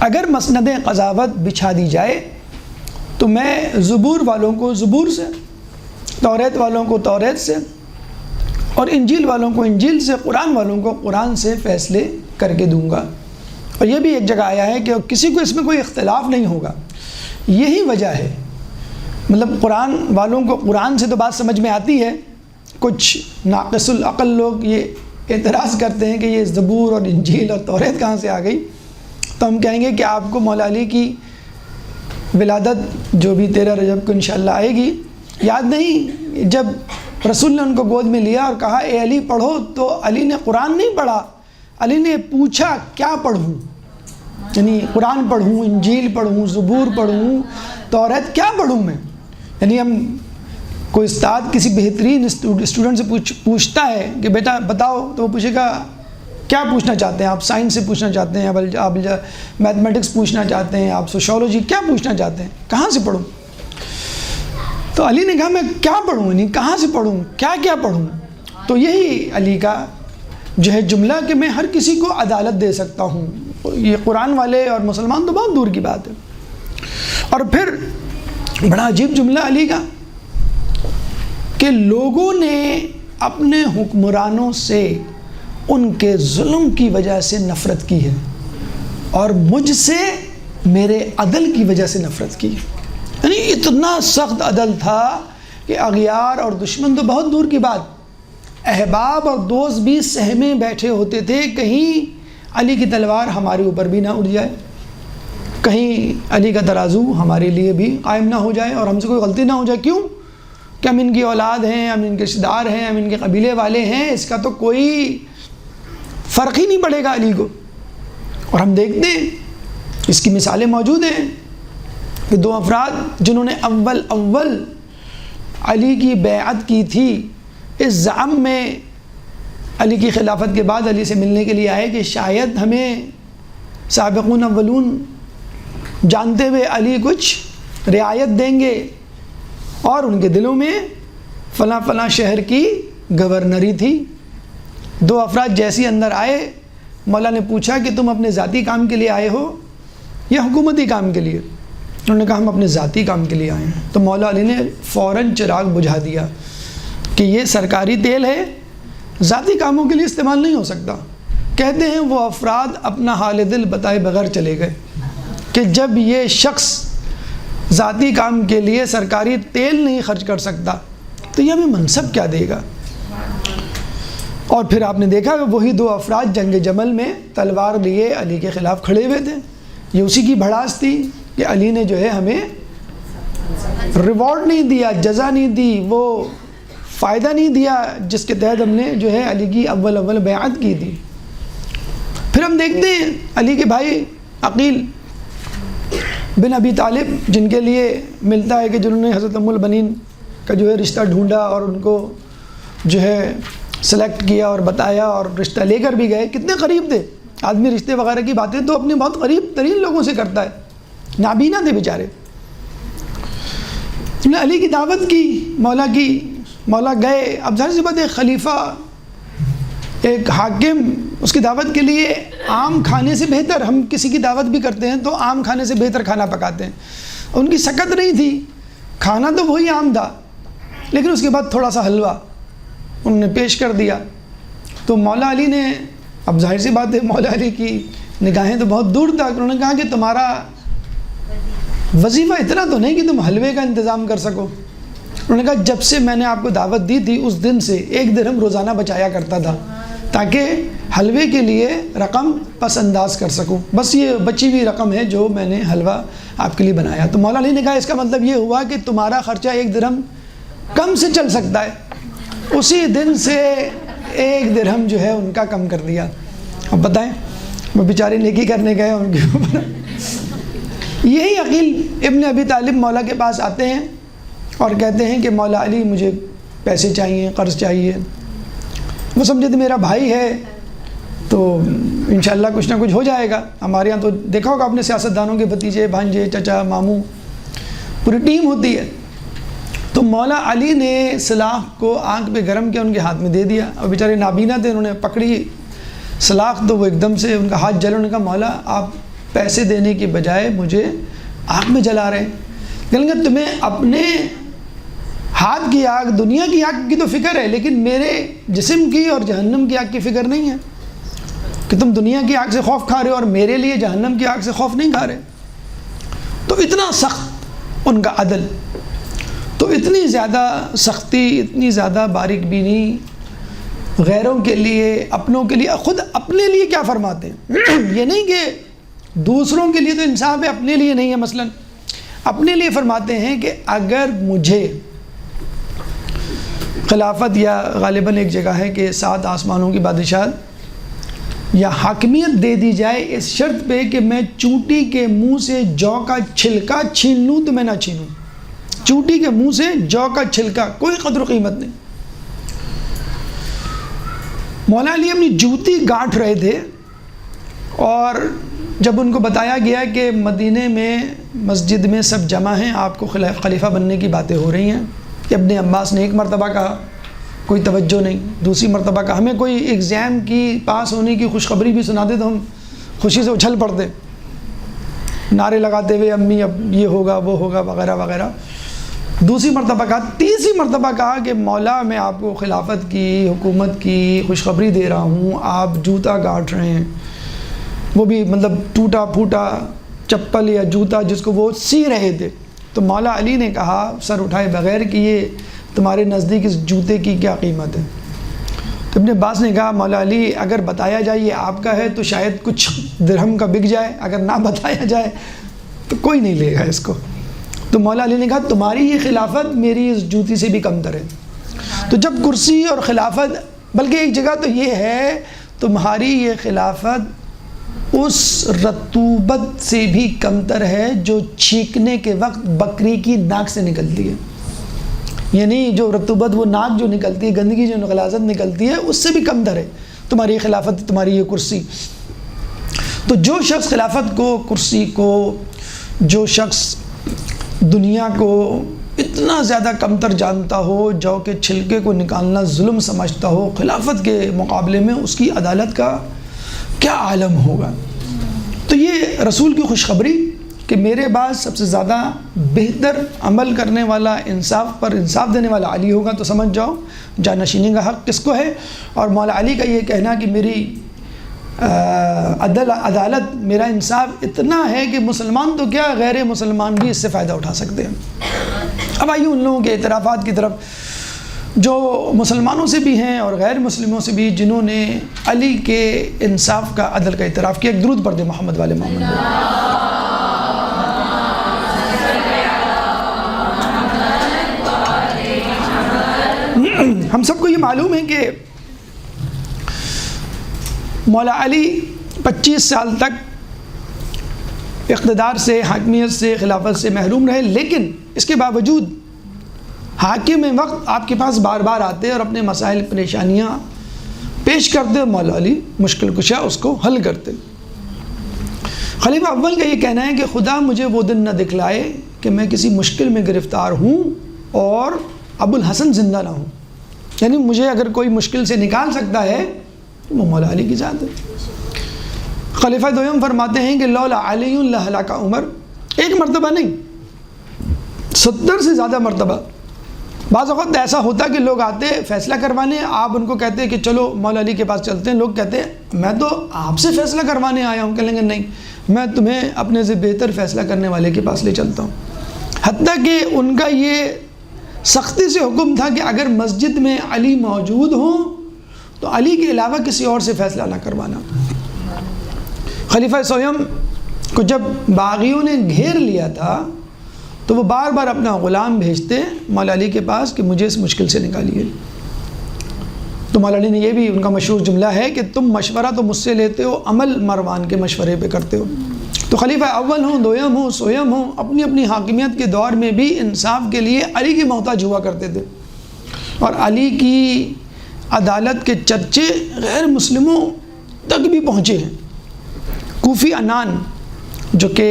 اگر مسند قضاوت بچھا دی جائے تو میں زبور والوں کو زبور سے، توریت والوں کو توریت سے، اور انجیل والوں کو انجیل سے، قرآن والوں کو قرآن سے فیصلے کر کے دوں گا۔ اور یہ بھی ایک جگہ آیا ہے کہ کسی کو اس میں کوئی اختلاف نہیں ہوگا۔ یہی وجہ ہے، مطلب قرآن والوں کو قرآن سے تو بات سمجھ میں آتی ہے، کچھ ناقص العقل لوگ یہ اعتراض کرتے ہیں کہ یہ زبور اور انجیل اور توریت کہاں سے آ گئی، تو ہم کہیں گے کہ آپ کو مولا علی کی ولادت جو بھی 13 رجب کو انشاءاللہ آئے گی یاد نہیں؟ جب رسول نے ان کو گود میں لیا اور کہا اے علی پڑھو، تو علی نے قرآن نہیں پڑھا، علی نے پوچھا کیا پڑھوں، یعنی قرآن پڑھوں، انجیل پڑھوں، زبور پڑھوں، توریت، کیا پڑھوں میں؟ یعنی ہم کوئی استاد کسی بہترین اسٹوڈنٹ سے پوچھتا ہے کہ بیٹا بتاؤ، تو وہ پوچھے گا کیا پوچھنا چاہتے ہیں آپ؟ سائنس سے پوچھنا چاہتے ہیں، آپ میتھمیٹکس پوچھنا چاہتے ہیں، آپ سوشولوجی کیا پوچھنا چاہتے ہیں؟ کہاں سے پڑھوں؟ تو علی نے کہا میں کیا پڑھوں، نہیں کہاں سے پڑھوں، کیا پڑھوں؟ تو یہی علی کا جو ہے جملہ کہ میں ہر کسی کو عدالت دے سکتا ہوں، یہ قرآن والے اور مسلمان تو بہت دور کی بات ہے۔ اور پھر بڑا عجیب جملہ علی کا کہ لوگوں نے اپنے حکمرانوں سے ان کے ظلم کی وجہ سے نفرت کی ہے اور مجھ سے میرے عدل کی وجہ سے نفرت کی۔ یعنی اتنا سخت عدل تھا کہ اغیار اور دشمن تو بہت دور کی بات، احباب اور دوست بھی سہمے بیٹھے ہوتے تھے کہیں علی کی تلوار ہمارے اوپر بھی نہ اڑ جائے، کہیں علی کا ترازو ہمارے لیے بھی قائم نہ ہو جائے اور ہم سے کوئی غلطی نہ ہو جائے۔ کیوں کہ ہم ان کی اولاد ہیں، ہم ان کے رشتہ دار ہیں، ہم ان کے قبیلے والے ہیں، اس کا تو کوئی فرق ہی نہیں پڑے گا علی کو۔ اور ہم دیکھتے ہیں اس کی مثالیں موجود ہیں کہ دو افراد جنہوں نے اول علی کی بیعت کی تھی، اس زعم میں علی کی خلافت کے بعد علی سے ملنے کے لیے آئے کہ شاید ہمیں سابقون اولون جانتے ہوئے علی کچھ رعایت دیں گے، اور ان کے دلوں میں فلاں فلاں شہر کی گورنری تھی۔ دو افراد جیسی اندر آئے، مولا نے پوچھا کہ تم اپنے ذاتی کام کے لیے آئے ہو یا حکومتی کام کے لیے؟ انہوں نے کہا ہم اپنے ذاتی کام کے لیے آئے ہیں۔ تو مولا علی نے فوراً چراغ بجھا دیا کہ یہ سرکاری تیل ہے، ذاتی کاموں کے لیے استعمال نہیں ہو سکتا۔ کہتے ہیں وہ افراد اپنا حال دل بتائے بغیر چلے گئے کہ جب یہ شخص ذاتی کام کے لیے سرکاری تیل نہیں خرچ کر سکتا تو یہ ہمیں منصب کیا دے گا۔ اور پھر آپ نے دیکھا کہ وہی دو افراد جنگ جمل میں تلوار لیے علی کے خلاف کھڑے ہوئے تھے۔ یہ اسی کی بھڑاس تھی کہ علی نے جو ہے ہمیں ریوارڈ نہیں دیا، جزا نہیں دی، وہ فائدہ نہیں دیا جس کے تحت ہم نے جو ہے علی کی اول بیعت کی تھی۔ پھر ہم دیکھتے ہیں علی کے بھائی عقیل بن ابی طالب، جن کے لیے ملتا ہے کہ جنہوں نے حضرت ام البنین کا جو ہے رشتہ ڈھونڈا اور ان کو جو ہے سلیکٹ کیا اور بتایا اور رشتہ لے کر بھی گئے۔ کتنے قریب تھے آدمی، رشتے وغیرہ کی باتیں تو اپنے بہت قریب ترین لوگوں سے کرتا ہے، نابینا تھے بیچارے۔ انہوں نے علی کی دعوت کی، مولا گئے۔ اب ظاہر سی بات ہے خلیفہ ایک حاکم، اس کی دعوت کے لیے عام کھانے سے بہتر، ہم کسی کی دعوت بھی کرتے ہیں تو عام کھانے سے بہتر کھانا پکاتے ہیں۔ ان کی سکت نہیں تھی، کھانا تو وہی عام تھا، لیکن اس کے بعد تھوڑا سا حلوہ انہوں نے پیش کر دیا۔ تو مولا علی نے، اب ظاہر سی بات ہے مولا علی کی نگاہیں تو بہت دور تک، انہوں نے کہا کہ تمہارا وظیفہ اتنا تو نہیں کہ تم حلوے کا انتظام کر سکو۔ انہوں نے کہا جب سے میں نے آپ کو دعوت دی تھی اس دن سے 1 درہم روزانہ بچایا کرتا تھا تاکہ حلوے کے لیے رقم پس انداز کر سکوں، بس یہ بچی ہوئی رقم ہے جو میں نے حلوہ آپ کے لیے بنایا۔ تو مولا علی نے کہا اس کا مطلب یہ ہوا کہ تمہارا خرچہ 1 درہم کم سے چل سکتا ہے۔ اسی دن سے 1 درہم جو ہے ان کا کم کر دیا۔ اب بتائیں وہ بیچارے نیکی کرنے گئے ان کے اوپر۔ یہی عقیل ابن ابی طالب مولا کے پاس آتے ہیں اور کہتے ہیں کہ مولا علی مجھے پیسے چاہیے، قرض چاہیے۔ وہ سمجھے تھے میرا بھائی ہے تو انشاءاللہ کچھ نہ کچھ ہو جائے گا۔ ہمارے یہاں تو دیکھا ہوگا اپنے سیاستدانوں کے بھتیجے، بھانجے، چچا، ماموں، پوری ٹیم ہوتی ہے۔ تو مولا علی نے سلاخ کو آنکھ پہ گرم کیا، ان کے ہاتھ میں دے دیا، اور بیچارے نابینا تھے، انہوں نے پکڑی سلاخ تو وہ ایک دم سے ان کا ہاتھ جلا۔ انہوں نے کہا مولا آپ پیسے دینے کے بجائے مجھے آگ میں جلا رہے ہیں۔ کہنے لگے تمہیں اپنے ہاتھ کی آگ، دنیا کی آگ کی تو فکر ہے، لیکن میرے جسم کی اور جہنم کی آگ کی فکر نہیں ہے کہ تم دنیا کی آگ سے خوف کھا رہے ہو اور میرے لیے جہنم کی آگ سے خوف نہیں کھا رہے۔ تو اتنا سخت ان کا عدل، تو اتنی زیادہ سختی، اتنی زیادہ باریک بینی، غیروں کے لیے، اپنوں کے لیے، خود اپنے لیے کیا فرماتے ہیں؟ یہ نہیں کہ دوسروں کے لیے تو انصاف ہے، اپنے لیے نہیں ہے۔ مثلا اپنے لیے فرماتے ہیں کہ اگر مجھے خلافت، یا غالباً ایک جگہ ہے کہ 7 آسمانوں کی بادشاہت یا حاکمیت دے دی جائے اس شرط پہ کہ میں چونٹی کے منہ سے جو کا چھلکا چھین لوں تو میں نہ چھینوں۔ چوٹی کے منہ سے جو کا چھلکا، کوئی قدر و قیمت نہیں۔ مولا علی اپنی جوتی گانٹھ رہے تھے، اور جب ان کو بتایا گیا کہ مدینے میں مسجد میں سب جمع ہیں، آپ کو خلیفہ بننے کی باتیں ہو رہی ہیں، کہ ابن عباس نے ایک مرتبہ کہا، کوئی توجہ نہیں، دوسری مرتبہ کہا، ہمیں کوئی ایگزام کی پاس ہونے کی خوشخبری بھی سنا دے تو ہم خوشی سے اچھل پڑتے، نعرے لگاتے ہوئے امی اب یہ ہوگا وہ ہوگا وغیرہ وغیرہ۔ دوسری مرتبہ کہا، تیسری مرتبہ کہا کہ مولا میں آپ کو خلافت کی، حکومت کی خوشخبری دے رہا ہوں، آپ جوتا گانٹھ رہے ہیں، وہ بھی مطلب ٹوٹا پھوٹا چپل یا جوتا جس کو وہ سی رہے تھے۔ تو مولا علی نے کہا سر اٹھائے بغیر کہ یہ تمہارے نزدیک اس جوتے کی کیا قیمت ہے؟ تو ابن عباس نے کہا مولا علی اگر بتایا جائے یہ آپ کا ہے تو شاید کچھ درہم کا بک جائے، اگر نہ بتایا جائے تو کوئی نہیں لے گا اس کو۔ تو مولا علی نے کہا تمہاری یہ خلافت میری اس جوتی سے بھی کمتر ہے۔ تو جب کرسی اور خلافت، بلکہ ایک جگہ تو یہ ہے تمہاری یہ خلافت اس رطوبت سے بھی کمتر ہے جو چھینکنے کے وقت بکری کی ناک سے نکلتی ہے، یعنی جو رطوبت وہ ناک جو نکلتی ہے، گندگی جو غلاظت نکلتی ہے اس سے بھی کمتر ہے تمہاری خلافت، تمہاری یہ کرسی۔ تو جو شخص خلافت کو، کرسی کو، جو شخص دنیا کو اتنا زیادہ کمتر جانتا ہو، جو کہ چھلکے کو نکالنا ظلم سمجھتا ہو، خلافت کے مقابلے میں اس کی عدالت کا کیا عالم ہوگا۔ تو یہ رسول کی خوشخبری کہ میرے بعد سب سے زیادہ بہتر عمل کرنے والا، انصاف پر انصاف دینے والا علی ہوگا، تو سمجھ جاؤ جانشینی کا حق کس کو ہے۔ اور مولا علی کا یہ کہنا کہ میری عدالت، میرا انصاف اتنا ہے کہ مسلمان تو کیا غیر مسلمان بھی اس سے فائدہ اٹھا سکتے ہیں۔ اب آئیے ان لوگوں کے اعترافات کی طرف جو مسلمانوں سے بھی ہیں اور غیر مسلموں سے بھی، جنہوں نے علی کے انصاف کا، عدل کا اعتراف کیا۔ ایک درود پڑھ دیں محمد والے محمد۔ ہم سب کو یہ معلوم ہے کہ مولا علی 25 سال تک اقتدار سے، حاکمیت سے، خلافت سے محروم رہے، لیکن اس کے باوجود حاکم وقت آپ کے پاس بار بار آتے اور اپنے مسائل، پریشانیاں پیش کرتے، اور مولا علی مشکل کشا اس کو حل کرتے۔ خلیفہ اول کا یہ کہنا ہے کہ خدا مجھے وہ دن نہ دکھلائے کہ میں کسی مشکل میں گرفتار ہوں اور ابو الحسن زندہ نہ ہوں، یعنی مجھے اگر کوئی مشکل سے نکال سکتا ہے تو وہ مولا علی کی ذات ہے۔ خلیفہ دوم فرماتے ہیں کہ لولا علی لہلک عمر، ایک مرتبہ نہیں 70 سے زیادہ مرتبہ۔ بعض اوقات ایسا ہوتا کہ لوگ آتے فیصلہ کروانے، آپ ان کو کہتے کہ چلو مولا علی کے پاس چلتے ہیں، لوگ کہتے ہیں میں تو آپ سے فیصلہ کروانے آیا ہوں، کہیں گے نہیں میں تمہیں اپنے سے بہتر فیصلہ کرنے والے کے پاس لے چلتا ہوں۔ حتیٰ کہ ان کا یہ سختی سے حکم تھا کہ اگر مسجد میں علی موجود ہوں تو علی کے علاوہ کسی اور سے فیصلہ نہ کروانا۔ خلیفہ سوم کو جب باغیوں نے گھیر لیا تھا تو وہ بار بار اپنا غلام بھیجتے مولا علی کے پاس کہ مجھے اس مشکل سے نکالیے۔ تو مولا علی نے یہ بھی، ان کا مشہور جملہ ہے کہ تم مشورہ تو مجھ سے لیتے ہو، عمل مروان کے مشورے پہ کرتے ہو۔ تو خلیفہ اول ہوں، دویم ہوں، سویم ہوں، اپنی اپنی حاکمیت کے دور میں بھی انصاف کے لیے علی کی محتاج ہوا کرتے تھے، اور علی کی عدالت کے چرچے غیر مسلموں تک بھی پہنچے ہیں۔ کوفی عنان جو کہ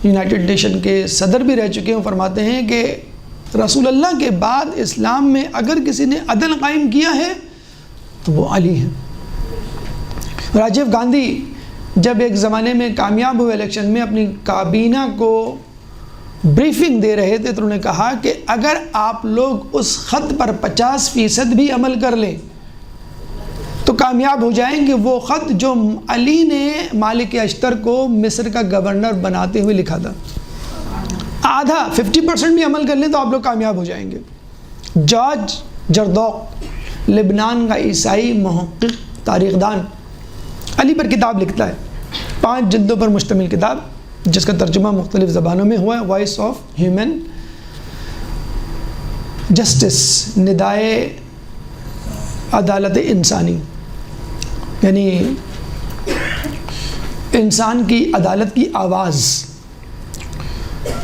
یونائٹڈ نیشن کے صدر بھی رہ چکے ہیں، فرماتے ہیں کہ رسول اللہ کے بعد اسلام میں اگر کسی نے عدل قائم کیا ہے تو وہ علی ہیں۔ راجیو گاندھی جب ایک زمانے میں کامیاب ہوئے الیکشن میں، اپنی کابینہ کو بریفنگ دے رہے تھے تو انہوں نے کہا کہ اگر آپ لوگ اس خط پر 50% بھی عمل کر لیں تو کامیاب ہو جائیں گے۔ وہ خط جو علی نے مالک اشتر کو مصر کا گورنر بناتے ہوئے لکھا تھا، آدھا 50% بھی عمل کر لیں تو آپ لوگ کامیاب ہو جائیں گے۔ جارج جردوق لبنان کا عیسائی محقق، تاریخ دان، علی پر کتاب لکھتا ہے، 5 جلدوں پر مشتمل کتاب جس کا ترجمہ مختلف زبانوں میں ہوا ہے، وائس آف ہیومن جسٹس، ندائے عدالت انسانی، یعنی انسان کی عدالت کی آواز۔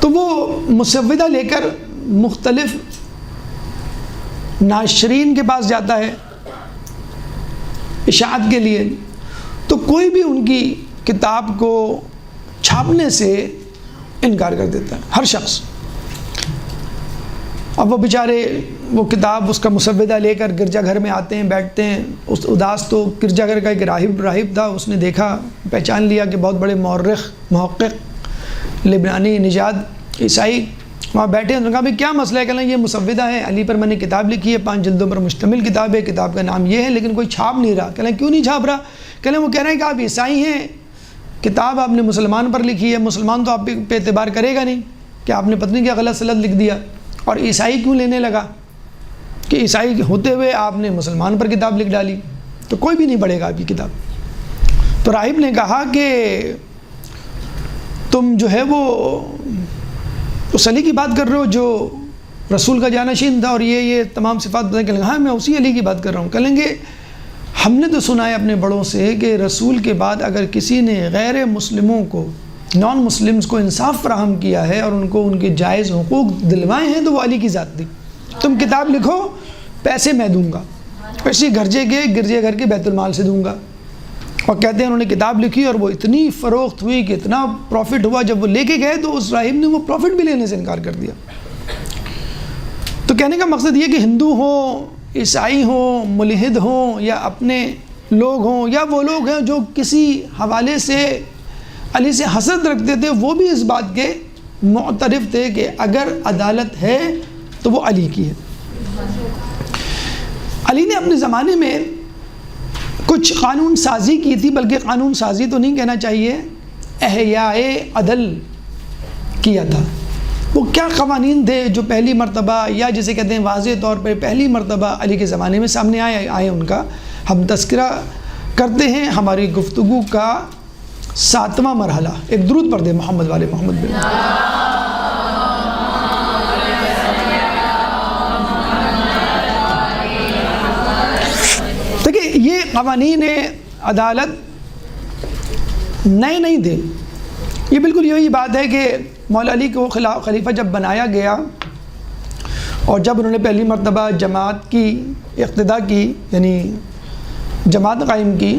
تو وہ مسودہ لے کر مختلف ناشرین کے پاس جاتا ہے اشاعت کے لیے، تو کوئی بھی ان کی کتاب کو چھاپنے سے انکار کر دیتا ہے، ہر شخص۔ اب وہ بیچارے وہ کتاب، اس کا مسودہ لے کر گرجا گھر میں آتے ہیں، بیٹھتے ہیں۔ اس اداس تو گرجا گھر کا ایک راہب تھا، اس نے دیکھا، پہچان لیا کہ بہت بڑے مورخ، محقق، لبنانی نژاد عیسائی وہاں بیٹھے ہیں۔ انہوں نے کہا بھئی کیا مسئلہ ہے؟ کہنا یہ مسودہ ہے، علی پر میں نے کتاب لکھی ہے، 5 جلدوں پر مشتمل کتاب ہے، کتاب کا نام یہ ہے، لیکن کوئی چھاپ نہیں رہا۔ کہنا کیوں نہیں چھاپ رہا؟ کہنا وہ کہہ رہے ہیں کہ آپ عیسائی ہیں، کتاب آپ نے مسلمان پر لکھی ہے، مسلمان تو آپ پہ اعتبار کرے گا نہیں کہ آپ نے پتہ نہیں کیا غلط سلط لکھ دیا، اور عیسائی کیوں لینے لگا کہ عیسائی ہوتے ہوئے آپ نے مسلمان پر کتاب لکھ ڈالی، تو کوئی بھی نہیں پڑھے گا آپ کی کتاب۔ تو راہب نے کہا کہ تم جو ہے وہ اس علی کی بات کر رہے ہو جو رسول کا جانشین تھا اور یہ تمام صفات بتائیں؟ کہ ہاں میں اسی علی کی بات کر رہا ہوں۔ کہیں گے ہم نے تو سنا ہے اپنے بڑوں سے کہ رسول کے بعد اگر کسی نے غیر مسلموں کو، نان مسلمز کو انصاف فراہم کیا ہے اور ان کو ان کے جائز حقوق دلوائے ہیں تو وہ علی کی ذات تھی۔ تم کتاب لکھو، پیسے میں دوں گا، اسی گرجے گھر کے بیت المال سے دوں گا۔ اور کہتے ہیں انہوں نے کتاب لکھی اور وہ اتنی فروخت ہوئی کہ اتنا پروفٹ ہوا، جب وہ لے کے گئے تو اس راہب نے وہ پروفٹ بھی لینے سے انکار کر دیا۔ تو کہنے کا مقصد یہ کہ ہندو ہوں، عیسائی ہوں، ملحد ہوں، یا اپنے لوگ ہوں، یا وہ لوگ ہیں جو کسی حوالے سے علی سے حسد رکھتے تھے، وہ بھی اس بات کے معترف تھے کہ اگر عدالت ہے تو وہ علی کی ہے۔ علی نے اپنے زمانے میں کچھ قانون سازی کی تھی، بلکہ قانون سازی تو نہیں کہنا چاہیے، احیاء عدل کیا تھا۔ وہ کیا قوانین تھے جو پہلی مرتبہ، یا جسے کہتے ہیں واضح طور پہ پہلی مرتبہ علی کے زمانے میں سامنے آئے ان کا ہم تذکرہ کرتے ہیں ہماری گفتگو کا 7واں مرحلہ۔ ایک درود پڑھ دیں محمد والے محمد بن۔ دیکھیں یہ قوانین عدالت نئے نہیں تھے، یہ بالکل یہی بات ہے کہ مولا علی کو خلیفہ جب بنایا گیا اور جب انہوں نے پہلی مرتبہ جماعت کی اقتدا کی، یعنی جماعت قائم کی،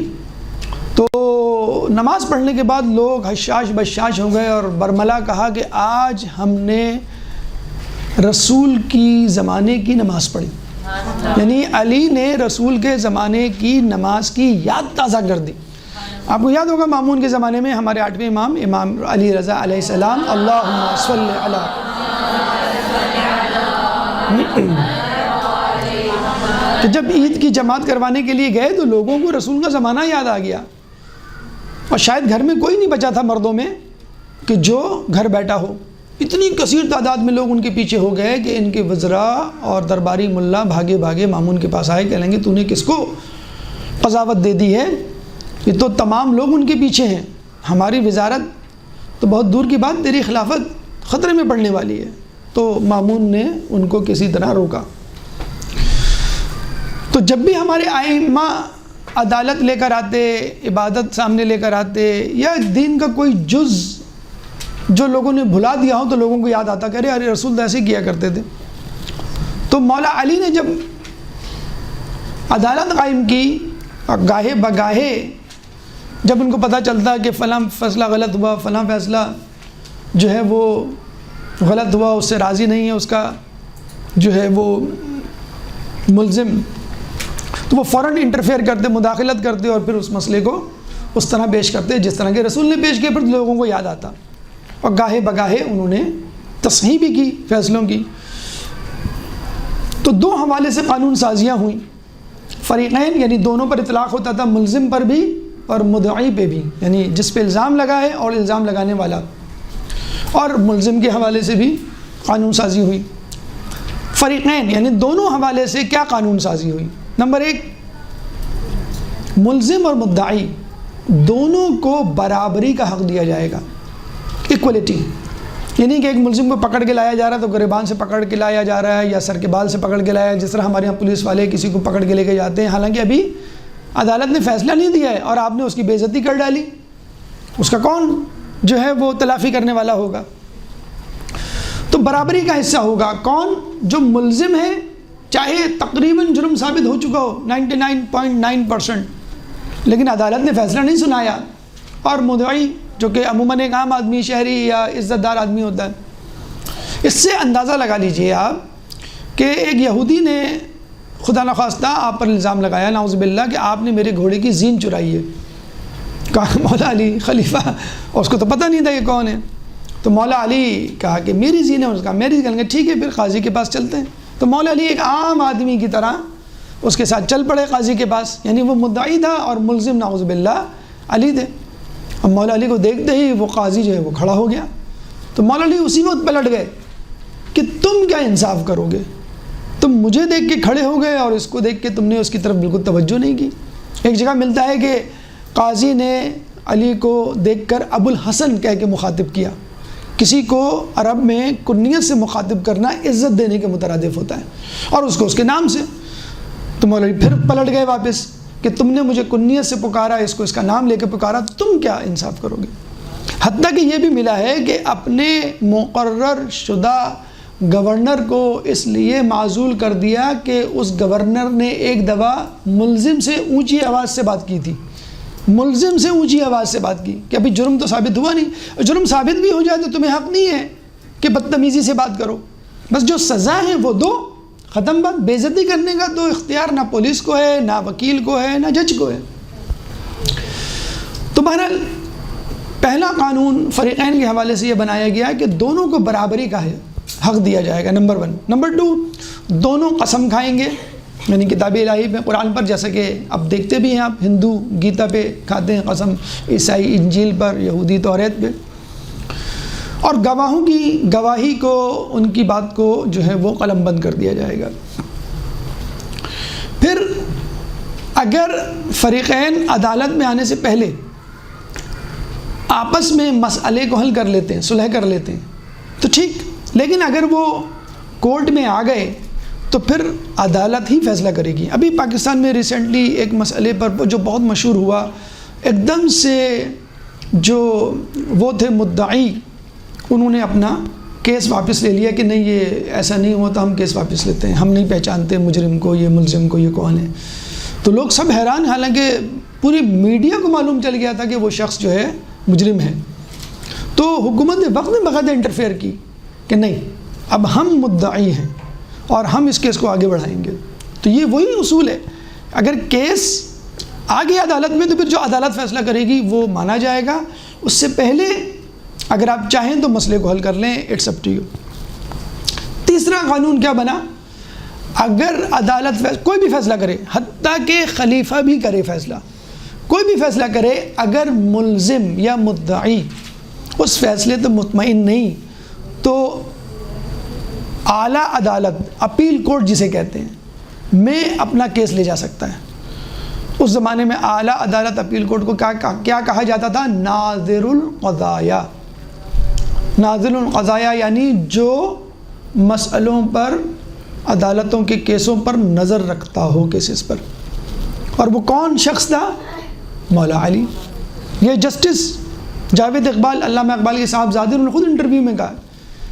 تو نماز پڑھنے کے بعد لوگ حشاش بشاش ہو گئے اور برملا کہا کہ آج ہم نے رسول کی زمانے کی نماز پڑھی، یعنی علی نے رسول کے زمانے کی نماز کی یاد تازہ کر دی۔ آپ کو یاد ہوگا مامون کے زمانے میں ہمارے 8ویں امام علی رضا علیہ السلام، اللہم صلی علی، تو جب عید کی جماعت کروانے کے لیے گئے تو لوگوں کو رسول کا زمانہ یاد آ گیا، اور شاید گھر میں کوئی نہیں بچا تھا مردوں میں کہ جو گھر بیٹھا ہو۔ اتنی کثیر تعداد میں لوگ ان کے پیچھے ہو گئے کہ ان کے وزراء اور درباری ملا بھاگے بھاگے مامون کے پاس آئے، کہیں گے تو نے کس کو قضاوت دے دی ہے؟ یہ تو تمام لوگ ان کے پیچھے ہیں، ہماری وزارت تو بہت دور کی بات، تیری خلافت خطرے میں پڑنے والی ہے۔ تو مامون نے ان کو کسی طرح روکا۔ تو جب بھی ہمارے ائمہ عدالت لے کر آتے، عبادت سامنے لے کر آتے، یا دین کا کوئی جز جو لوگوں نے بھلا دیا ہو تو لوگوں کو یاد آتا کہ ارے رسول تو ایسے کیا کرتے تھے۔ تو مولا علی نے جب عدالت قائم کی، گاہے بگاہے جب ان کو پتہ چلتا کہ فلاں فیصلہ غلط ہوا، فلاں فیصلہ جو ہے وہ غلط ہوا، اس سے راضی نہیں ہے اس کا جو ہے وہ ملزم، تو وہ فوراً انٹرفیئر کرتے، مداخلت کرتے، اور پھر اس مسئلے کو اس طرح پیش کرتے جس طرح کے رسول نے پیش کیا، پھر لوگوں کو یاد آتا، اور گاہے بگاہے انہوں نے تصحیح بھی کی فیصلوں کی۔ تو 2 حوالے سے قانون سازیاں ہوئیں، فریقین یعنی دونوں پر اطلاق ہوتا تھا، ملزم پر بھی اور مدعی پہ بھی، یعنی جس پہ الزام لگا ہے اور الزام لگانے والا، اور ملزم کے حوالے سے بھی قانون سازی ہوئی۔ فریقین یعنی دونوں حوالے سے کیا قانون سازی ہوئی؟ نمبر 1، ملزم اور مدعی دونوں کو برابری کا حق دیا جائے گا، ایکولیٹی، یعنی کہ ایک ملزم کو پکڑ کے لایا جا رہا ہے تو گریبان سے پکڑ کے لایا جا رہا ہے یا سر کے بال سے پکڑ کے لایا، جس طرح ہمارے یہاں پولیس والے کسی کو پکڑ کے لے کے جاتے ہیں، حالانکہ ابھی عدالت نے فیصلہ نہیں دیا ہے اور آپ نے اس کی بے عزتی کر ڈالی، اس کا کون جو ہے وہ تلافی کرنے والا ہوگا؟ تو برابری کا حصہ ہوگا کون؟ جو ملزم ہے، چاہے تقریباً جرم ثابت ہو چکا ہو 99.9%، لیکن عدالت نے فیصلہ نہیں سنایا، اور مدعی جو کہ عموماً ایک عام آدمی، شہری یا عزت دار آدمی ہوتا ہے. اس سے اندازہ لگا لیجئے آپ کہ ایک یہودی نے خدا نخواستہ آپ پر الزام لگایا، نعوذ باللہ، کہ آپ نے میرے گھوڑے کی زین چرائی ہے. کہا مولا علی خلیفہ، اور اس کو تو پتہ نہیں تھا یہ کون ہے. تو مولا علی کہا کہ میری زین ہے. اس کا میری زین ہے. ٹھیک ہے، پھر قاضی کے پاس چلتے ہیں. تو مولا علی ایک عام آدمی کی طرح اس کے ساتھ چل پڑے قاضی کے پاس. یعنی وہ مدعی تھا اور ملزم نعوذ باللہ علی تھے. اب مولا علی کو دیکھتے ہی وہ قاضی جو ہے وہ کھڑا ہو گیا. تو مولا علی اسی وقت پلٹ گئے کہ تم کیا انصاف کرو گے؟ تم مجھے دیکھ کے کھڑے ہو گئے اور اس کو دیکھ کے تم نے اس کی طرف بالکل توجہ نہیں کی. ایک جگہ ملتا ہے کہ قاضی نے علی کو دیکھ کر ابو الحسن کہہ کے مخاطب کیا. کسی کو عرب میں کنیت سے مخاطب کرنا عزت دینے کے مترادف ہوتا ہے، اور اس کو اس کے نام سے. تو مولا علی پھر پلٹ گئے واپس کہ تم نے مجھے کنیت سے پکارا، اس کو اس کا نام لے کے پکارا، تم کیا انصاف کرو گے؟ حتیٰ کہ یہ بھی ملا ہے کہ اپنے مقرر شدہ گورنر کو اس لیے معزول کر دیا کہ اس گورنر نے ایک دفعہ ملزم سے اونچی آواز سے بات کی تھی. ملزم سے اونچی آواز سے بات کی کہ ابھی جرم تو ثابت ہوا نہیں. جرم ثابت بھی ہو جائے تو تمہیں حق نہیں ہے کہ بدتمیزی سے بات کرو. بس جو سزا ہے وہ دو، ختم بات. بے عزتی کرنے کا تو اختیار نہ پولیس کو ہے، نہ وکیل کو ہے، نہ جج کو ہے. تو بہرحال پہلا قانون فریقین کے حوالے سے یہ بنایا گیا کہ دونوں کو برابری کا ہے حق دیا جائے گا، نمبر 1. نمبر 2، دونوں قسم کھائیں گے. یعنی کتاب الہی میں قرآن پر، جیسا کہ اب دیکھتے بھی ہیں آپ، ہندو گیتا پہ کھاتے ہیں قسم، عیسائی انجیل پر، یہودی توریت پہ. اور گواہوں کی گواہی کو، ان کی بات کو جو ہے وہ قلم بند کر دیا جائے گا. پھر اگر فریقین عدالت میں آنے سے پہلے آپس میں مسئلے کو حل کر لیتے ہیں، صلح کر لیتے ہیں تو ٹھیک، لیکن اگر وہ کورٹ میں آ گئے تو پھر عدالت ہی فیصلہ کرے گی. ابھی پاکستان میں ریسنٹلی ایک مسئلے پر جو بہت مشہور ہوا، ایک دم سے جو وہ تھے مدعی، انہوں نے اپنا کیس واپس لے لیا کہ نہیں یہ ایسا نہیں ہوا تو ہم کیس واپس لیتے ہیں، ہم نہیں پہچانتے مجرم کو، یہ ملزم کو، یہ کون ہے. تو لوگ سب حیران، حالانکہ پوری میڈیا کو معلوم چل گیا تھا کہ وہ شخص جو ہے مجرم ہے. تو حکومت نے وقت میں باقاعدہ انٹرفیئر کی کہ نہیں، اب ہم مدعی ہیں اور ہم اس کیس کو آگے بڑھائیں گے. تو یہ وہی اصول ہے، اگر کیس آ گیا عدالت میں تو پھر جو عدالت فیصلہ کرے گی وہ مانا جائے گا. اس سے پہلے اگر آپ چاہیں تو مسئلے کو حل کر لیں، اٹس اپ ٹو یو. تیسرا قانون کیا بنا؟ اگر عدالت کوئی بھی فیصلہ کرے، حتیٰ کہ خلیفہ بھی کرے فیصلہ، کوئی بھی فیصلہ کرے، اگر ملزم یا مدعی اس فیصلے تو مطمئن نہیں تو اعلیٰ عدالت، اپیل کورٹ جسے کہتے ہیں، میں اپنا کیس لے جا سکتا ہے. اس زمانے میں اعلیٰ عدالت اپیل کورٹ کو کیا کہا جاتا تھا؟ ناظر القضایا. ناظر القضایا یعنی جو مسئلوں پر، عدالتوں کے کیسوں پر نظر رکھتا ہو، کیسز پر. اور وہ کون شخص تھا؟ مولا علی. یہ جسٹس جاوید اقبال، علامہ اقبال کے صاحبزادے نے خود انٹرویو میں کہا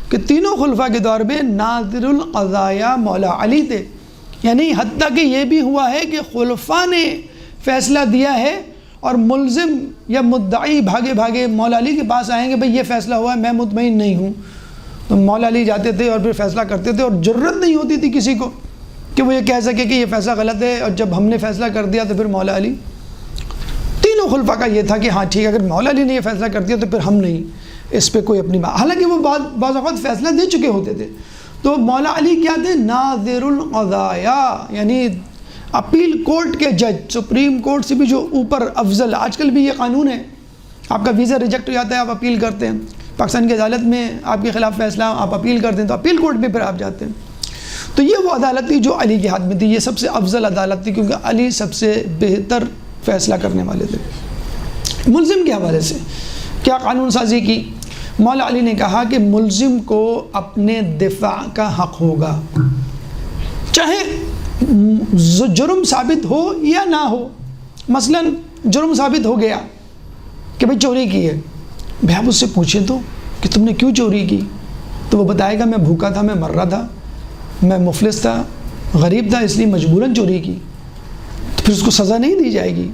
کہ تینوں خلفاء کے دور میں ناظر القضایا مولا علی تھے. یعنی حتیٰ کہ یہ بھی ہوا ہے کہ خلفاء نے فیصلہ دیا ہے اور ملزم یا مدعی بھاگے بھاگے مولا علی کے پاس آئیں گے، بھئی یہ فیصلہ ہوا ہے، میں مطمئن نہیں ہوں. تو مولا علی جاتے تھے اور پھر فیصلہ کرتے تھے، اور جرت نہیں ہوتی تھی کسی کو کہ وہ یہ کہہ سکے کہ یہ فیصلہ غلط ہے، اور جب ہم نے فیصلہ کر دیا تو پھر مولا علی. تینوں خلفاء کا یہ تھا کہ ہاں ٹھیک ہے، اگر مولا علی نے یہ فیصلہ کر دیا تو پھر ہم نہیں اس پہ کوئی اپنی بات. حالانکہ وہ بعض اوقات فیصلہ دے چکے ہوتے تھے. تو مولا علی کیا تھے؟ ناظر القضایا، یعنی اپیل کورٹ کے جج، سپریم کورٹ سے بھی جو اوپر افضل. آج کل بھی یہ قانون ہے، آپ کا ویزا ریجیکٹ ہو جاتا ہے، آپ اپیل کرتے ہیں، پاکستان کی عدالت میں آپ کے خلاف فیصلہ آپ اپیل کرتے ہیں تو اپیل کورٹ میں پھر آپ جاتے ہیں. تو یہ وہ عدالت تھی جو علی کے ہاتھ میں تھی. یہ سب سے افضل عدالت تھی کیونکہ علی سب سے بہتر فیصلہ کرنے والے تھے. ملزم کے حوالے سے کیا قانون سازی کی؟ مولا علی نے کہا کہ ملزم کو اپنے دفاع کا حق ہوگا، چاہے جرم ثابت ہو یا نہ ہو. مثلا جرم ثابت ہو گیا کہ بھئی چوری کی ہے، بھئی آپ اس سے پوچھیں تو کہ تم نے کیوں چوری کی، تو وہ بتائے گا میں بھوکا تھا، میں مر رہا تھا، میں مفلس تھا، غریب تھا، اس لیے مجبوراً چوری کی، تو پھر اس کو سزا نہیں دی جائے گی۔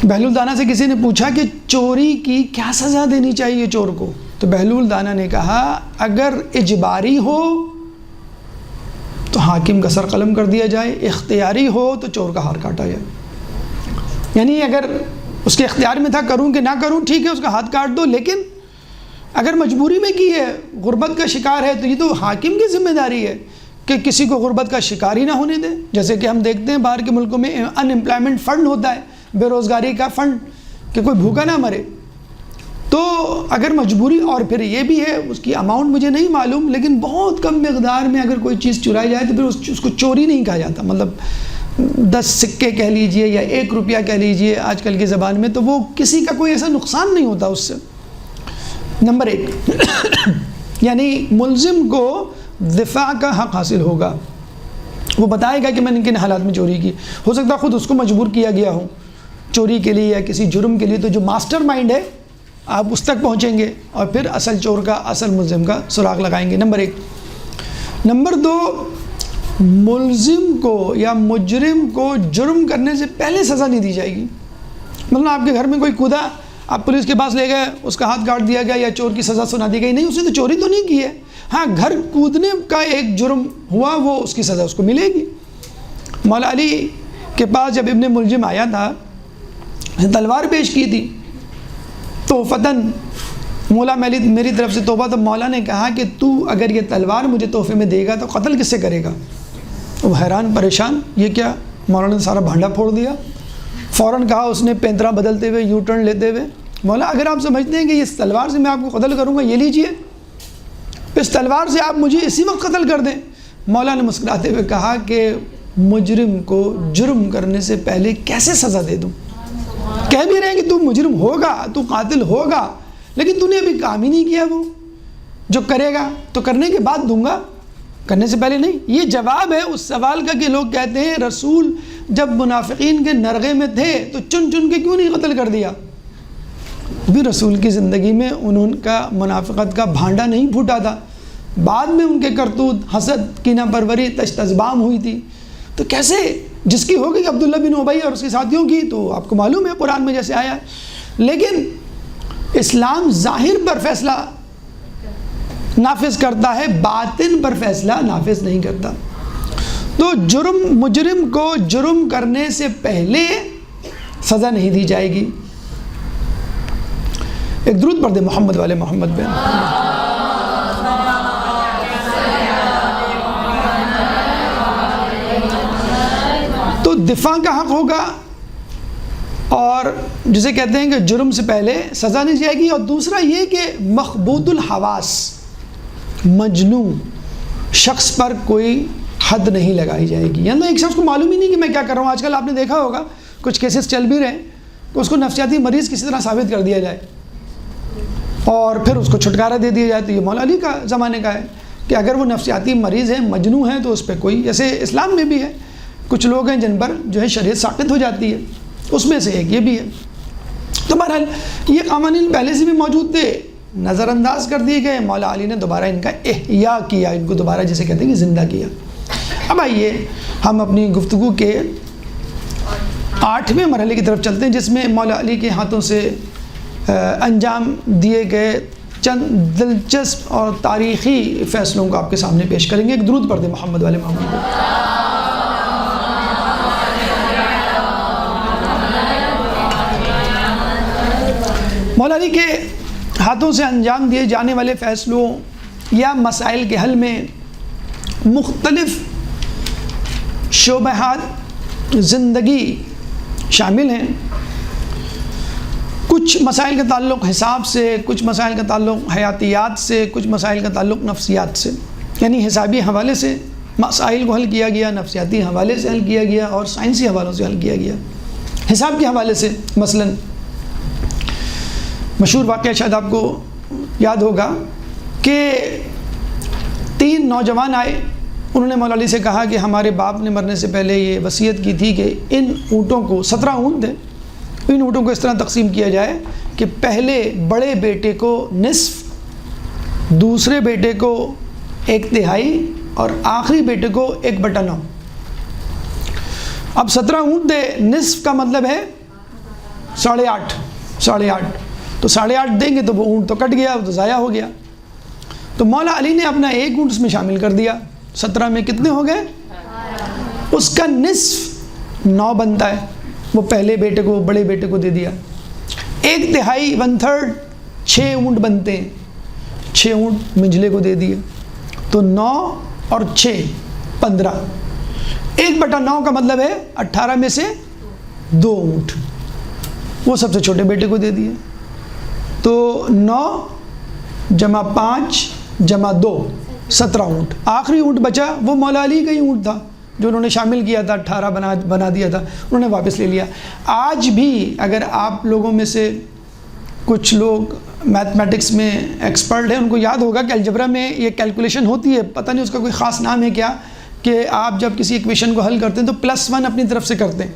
بہلول دانا سے کسی نے پوچھا کہ چوری کی کیا سزا دینی چاہیے چور کو؟ تو بہلول دانا نے کہا اگر اجباری ہو تو حاکم کا سر قلم کر دیا جائے، اختیاری ہو تو چور کا ہار کاٹا جائے۔ یعنی اگر اس کے اختیار میں تھا کروں کہ نہ کروں ٹھیک ہے، اس کا ہاتھ کاٹ دو، لیکن اگر مجبوری میں کی ہے، غربت کا شکار ہے، تو یہ تو حاکم کی ذمہ داری ہے کہ کسی کو غربت کا شکار ہی نہ ہونے دے۔ جیسے کہ ہم دیکھتے ہیں باہر کے ملکوں میں ان امپلائمنٹ فنڈ ہوتا ہے، بے روزگاری کا فنڈ، کہ کوئی بھوکا نہ مرے۔ تو اگر مجبوری، اور پھر یہ بھی ہے اس کی اماؤنٹ مجھے نہیں معلوم، لیکن بہت کم مقدار میں اگر کوئی چیز چرائی جائے تو پھر اس کو چوری نہیں کہا جاتا، مطلب 10 سکے کہہ لیجئے یا 1 روپیہ کہہ لیجئے آج کل کی زبان میں، تو وہ کسی کا کوئی ایسا نقصان نہیں ہوتا اس سے۔ نمبر 1 یعنی ملزم کو دفاع کا حق حاصل ہوگا، وہ بتائے گا کہ میں نے کن حالات میں چوری کی۔ ہو سکتا خود اس کو مجبور کیا گیا ہو چوری کے لیے یا کسی جرم کے لیے، تو جو ماسٹر مائنڈ ہے آپ اس تک پہنچیں گے اور پھر اصل چور کا، اصل ملزم کا سراغ لگائیں گے۔ نمبر 1۔ نمبر 2، ملزم کو یا مجرم کو جرم کرنے سے پہلے سزا نہیں دی جائے گی۔ مطلب آپ کے گھر میں کوئی کودا، آپ پولیس کے پاس لے گئے، اس کا ہاتھ کاٹ دیا گیا یا چور کی سزا سنا دی گئی، نہیں، اس نے تو چوری تو نہیں کی ہے، ہاں گھر کودنے کا ایک جرم ہوا، وہ اس کی سزا اس کو ملے گی۔ مولا علی کے پاس جب ابن ملجم آیا تھا، تلوار پیش کی تھی، تو فتن مولا میری طرف سے توبہ، تو مولا نے کہا کہ تو اگر یہ تلوار مجھے تحفے میں دے گا تو قتل کس سے کرے گا؟ وہ حیران پریشان، یہ کیا؟ مولا نے سارا بھانڈا پھوڑ دیا، فوراً کہا اس نے پینترا بدلتے ہوئے، یو ٹرن لیتے ہوئے، مولا اگر آپ سمجھتے ہیں کہ اس تلوار سے میں آپ کو قتل کروں گا، یہ لیجئے، اس تلوار سے آپ مجھے اسی وقت قتل کر دیں۔ مولا نے مسکراتے ہوئے کہا کہ مجرم کو جرم کرنے سے پہلے کیسے سزا دے دوں؟ کہہ بھی رہے ہیں کہ تو مجرم ہوگا، تو قاتل ہوگا، لیکن تو نے ابھی کام ہی نہیں کیا، وہ جو کرے گا تو کرنے کے بعد دوں گا، کرنے سے پہلے نہیں۔ یہ جواب ہے اس سوال کا کہ لوگ کہتے ہیں رسول جب منافقین کے نرغے میں تھے تو چن چن کے کیوں نہیں قتل کر دیا؟ بھی رسول کی زندگی میں انہوں کا منافقت کا بھانڈا نہیں پھوٹا تھا، بعد میں ان کے کرتوت، حسد، کینہ پروری، تشتزبام ہوئی تھی، تو کیسے جس کی ہو گئی عبداللہ بن ابی اور اس کے ساتھیوں کی، تو آپ کو معلوم ہے قرآن میں جیسے آیا ہے۔ لیکن اسلام ظاہر پر فیصلہ نافذ کرتا ہے، باطن پر فیصلہ نافذ نہیں کرتا۔ تو مجرم کو جرم کرنے سے پہلے سزا نہیں دی جائے گی۔ ایک درود پڑھ دے محمد والے محمد پہ۔ تو دفاع کا حق ہوگا، اور جسے کہتے ہیں کہ جرم سے پہلے سزا نہیں جائے گی۔ اور دوسرا یہ کہ مخبوط الحواس، مجنون شخص پر کوئی حد نہیں لگائی جائے گی، یعنی ایک شخص کو معلوم ہی نہیں کہ میں کیا کر رہا ہوں۔ آج کل آپ نے دیکھا ہوگا کچھ کیسز چل بھی رہے ہیں کہ اس کو نفسیاتی مریض کسی طرح ثابت کر دیا جائے اور پھر اس کو چھٹکارا دے دیا جائے۔ تو یہ مولا علی کا زمانے کا ہے کہ اگر وہ نفسیاتی مریض ہے، مجنون ہے، تو اس پہ کوئی، جیسے اسلام میں بھی ہے کچھ لوگ ہیں جن پر جو ہے شریعت ساقط ہو جاتی ہے، اس میں سے ایک یہ بھی ہے۔ تو بہرحال یہ قوانین پہلے سے بھی موجود تھے، نظر انداز کر دیے گئے، مولا علی نے دوبارہ ان کا احیاء کیا، ان کو دوبارہ جسے کہتے ہیں کہ زندہ کیا۔ اب آئیے ہم اپنی گفتگو کے 8ویں مرحلے کی طرف چلتے ہیں، جس میں مولا علی کے ہاتھوں سے انجام دیے گئے چند دلچسپ اور تاریخی فیصلوں کو آپ کے سامنے پیش کریں گے۔ ایک درود پڑھ دیں محمد والے محمد۔ مولا علی کے ہاتھوں سے انجام دیے جانے والے فیصلوں یا مسائل کے حل میں مختلف شعبہات زندگی شامل ہیں۔ کچھ مسائل کا تعلق حساب سے، کچھ مسائل کا تعلق حیاتیات سے، کچھ مسائل کا تعلق نفسیات سے، یعنی حسابی حوالے سے مسائل کو حل کیا گیا، نفسیاتی حوالے سے حل کیا گیا اور سائنسی حوالوں سے حل کیا گیا۔ حساب کے حوالے سے مثلاً مشہور واقعہ شاید آپ کو یاد ہوگا کہ 3 نوجوان آئے، انہوں نے مولا علی سے کہا کہ ہمارے باپ نے مرنے سے پہلے یہ وصیت کی تھی کہ ان اونٹوں کو، 17 اونٹ تھے، ان اونٹوں کو اس طرح تقسیم کیا جائے کہ پہلے بڑے بیٹے کو نصف دوسرے بیٹے کو 1/3 اور آخری بیٹے کو 1/9۔ اب 17 اونٹ دے، نصف کا مطلب ہے 8.5 تو 8.5 دیں گے تو وہ اونٹ تو کٹ گیا، وہ تو ضائع ہو گیا۔ تو مولا علی نے اپنا 1 اونٹ اس میں شامل کر دیا، 17 میں کتنے ہو گئے؟ اس کا نصف 9 بنتا ہے، وہ پہلے بیٹے کو، بڑے بیٹے کو دے دیا۔ 1/3 1/3 6 اونٹ بنتے ہیں، 6 اونٹ منجلے کو دے دیے، تو 9 اور 6 15۔ 1/9 کا مطلب ہے 18 میں سے 2 اونٹ، وہ سب سے چھوٹے بیٹے کو دے دیے۔ تو 9 جمع 5 جمع 2 17 اونٹ۔ آخری اونٹ بچا وہ مولا علی کا ہی اونٹ تھا جو انہوں نے شامل کیا تھا، 18 بنا دیا تھا، انہوں نے واپس لے لیا۔ آج بھی اگر آپ لوگوں میں سے کچھ لوگ میتھمیٹکس میں ایکسپرٹ ہیں، ان کو یاد ہوگا کہ الجبرا میں یہ کیلکولیشن ہوتی ہے، پتہ نہیں اس کا کوئی خاص نام ہے کیا، کہ آپ جب کسی ایکویشن کو حل کرتے ہیں تو +1 اپنی طرف سے کرتے ہیں،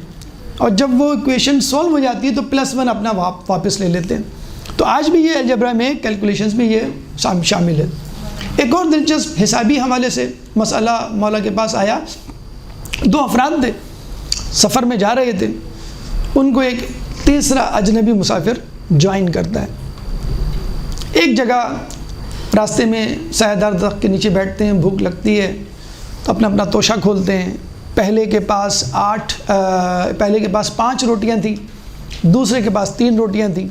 اور جب وہ ایکویشن سولو ہو جاتی ہے تو +1 اپنا واپس لے لیتے ہیں۔ تو آج بھی یہ الجبرا میں کیلکولیشنز میں یہ شامل ہے۔ ایک اور دلچسپ حسابی حوالے سے مسئلہ مولا کے پاس آیا۔ 2 افراد تھے، سفر میں جا رہے تھے، ان کو ایک تیسرا اجنبی مسافر جوائن کرتا ہے۔ ایک جگہ راستے میں سایہ دار درخت کے نیچے بیٹھتے ہیں، بھوک لگتی ہے تو اپنا توشہ کھولتے ہیں۔ پہلے کے پاس 5 روٹیاں تھیں، دوسرے کے پاس 3 روٹیاں تھیں،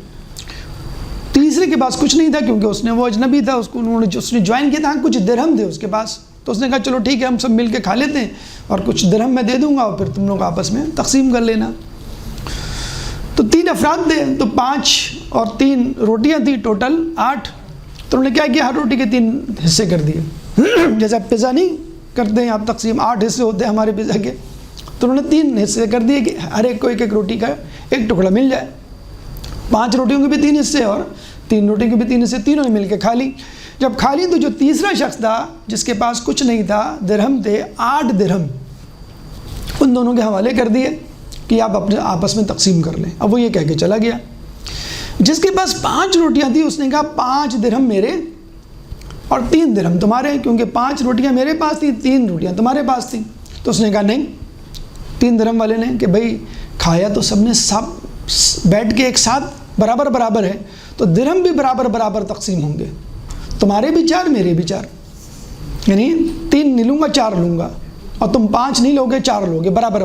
تیسرے کے پاس کچھ نہیں تھا کیونکہ وہ اجنبی تھا، اس نے جوائن کیا تھا، کچھ درہم تھے اس کے پاس، تو اس نے کہا چلو ٹھیک ہے ہم سب مل کے کھا لیتے ہیں اور کچھ درہم میں دے دوں گا اور پھر تم لوگ آپس میں تقسیم کر لینا۔ تو 3 افراد تھے تو 5 اور 3 روٹیاں تھیں، ٹوٹل 8۔ تو انہوں نے کیا کیا، ہر روٹی کے 3 حصے کر دیے، جیسے آپ پیزا نہیں کرتے ہیں آپ تقسیم، 8 حصے ہوتے ہیں ہمارے پیزا کے، تو انہوں نے 3 حصے کر دیے کہ ہر ایک کو ایک روٹی کا 1 ٹکڑا مل جائے۔ 5 روٹیوں کے بھی 3 حصے اور 3 روٹی کے بھی 3 حصے، تینوں نے مل کے کھا لی۔ جب کھا لی تو جو تیسرا شخص تھا جس کے پاس کچھ نہیں تھا، درہم تھے 8 درہم، ان دونوں کے حوالے کر دیے کہ آپ اپنے آپس میں تقسیم کر لیں۔ اب وہ یہ کہہ کے چلا گیا۔ جس کے پاس 5 روٹیاں تھیں اس نے کہا 5 درہم میرے اور 3 درہم تمہارے، کیونکہ 5 روٹیاں میرے پاس تھیں، 3 روٹیاں تمہارے پاس تھیں۔ تو اس نے کہا نہیں، 3 درہم والے نے کہ بھائی کھایا تو سب نے سب بیٹھ کے ایک ساتھ برابر ہے، تو درہم بھی برابر تقسیم ہوں گے، تمہارے بھی 4 میرے بھی 4، یعنی 3 نہیں لوں گا 4 لوں گا، اور تم 5 نہیں لوگے 4 لوگے برابر۔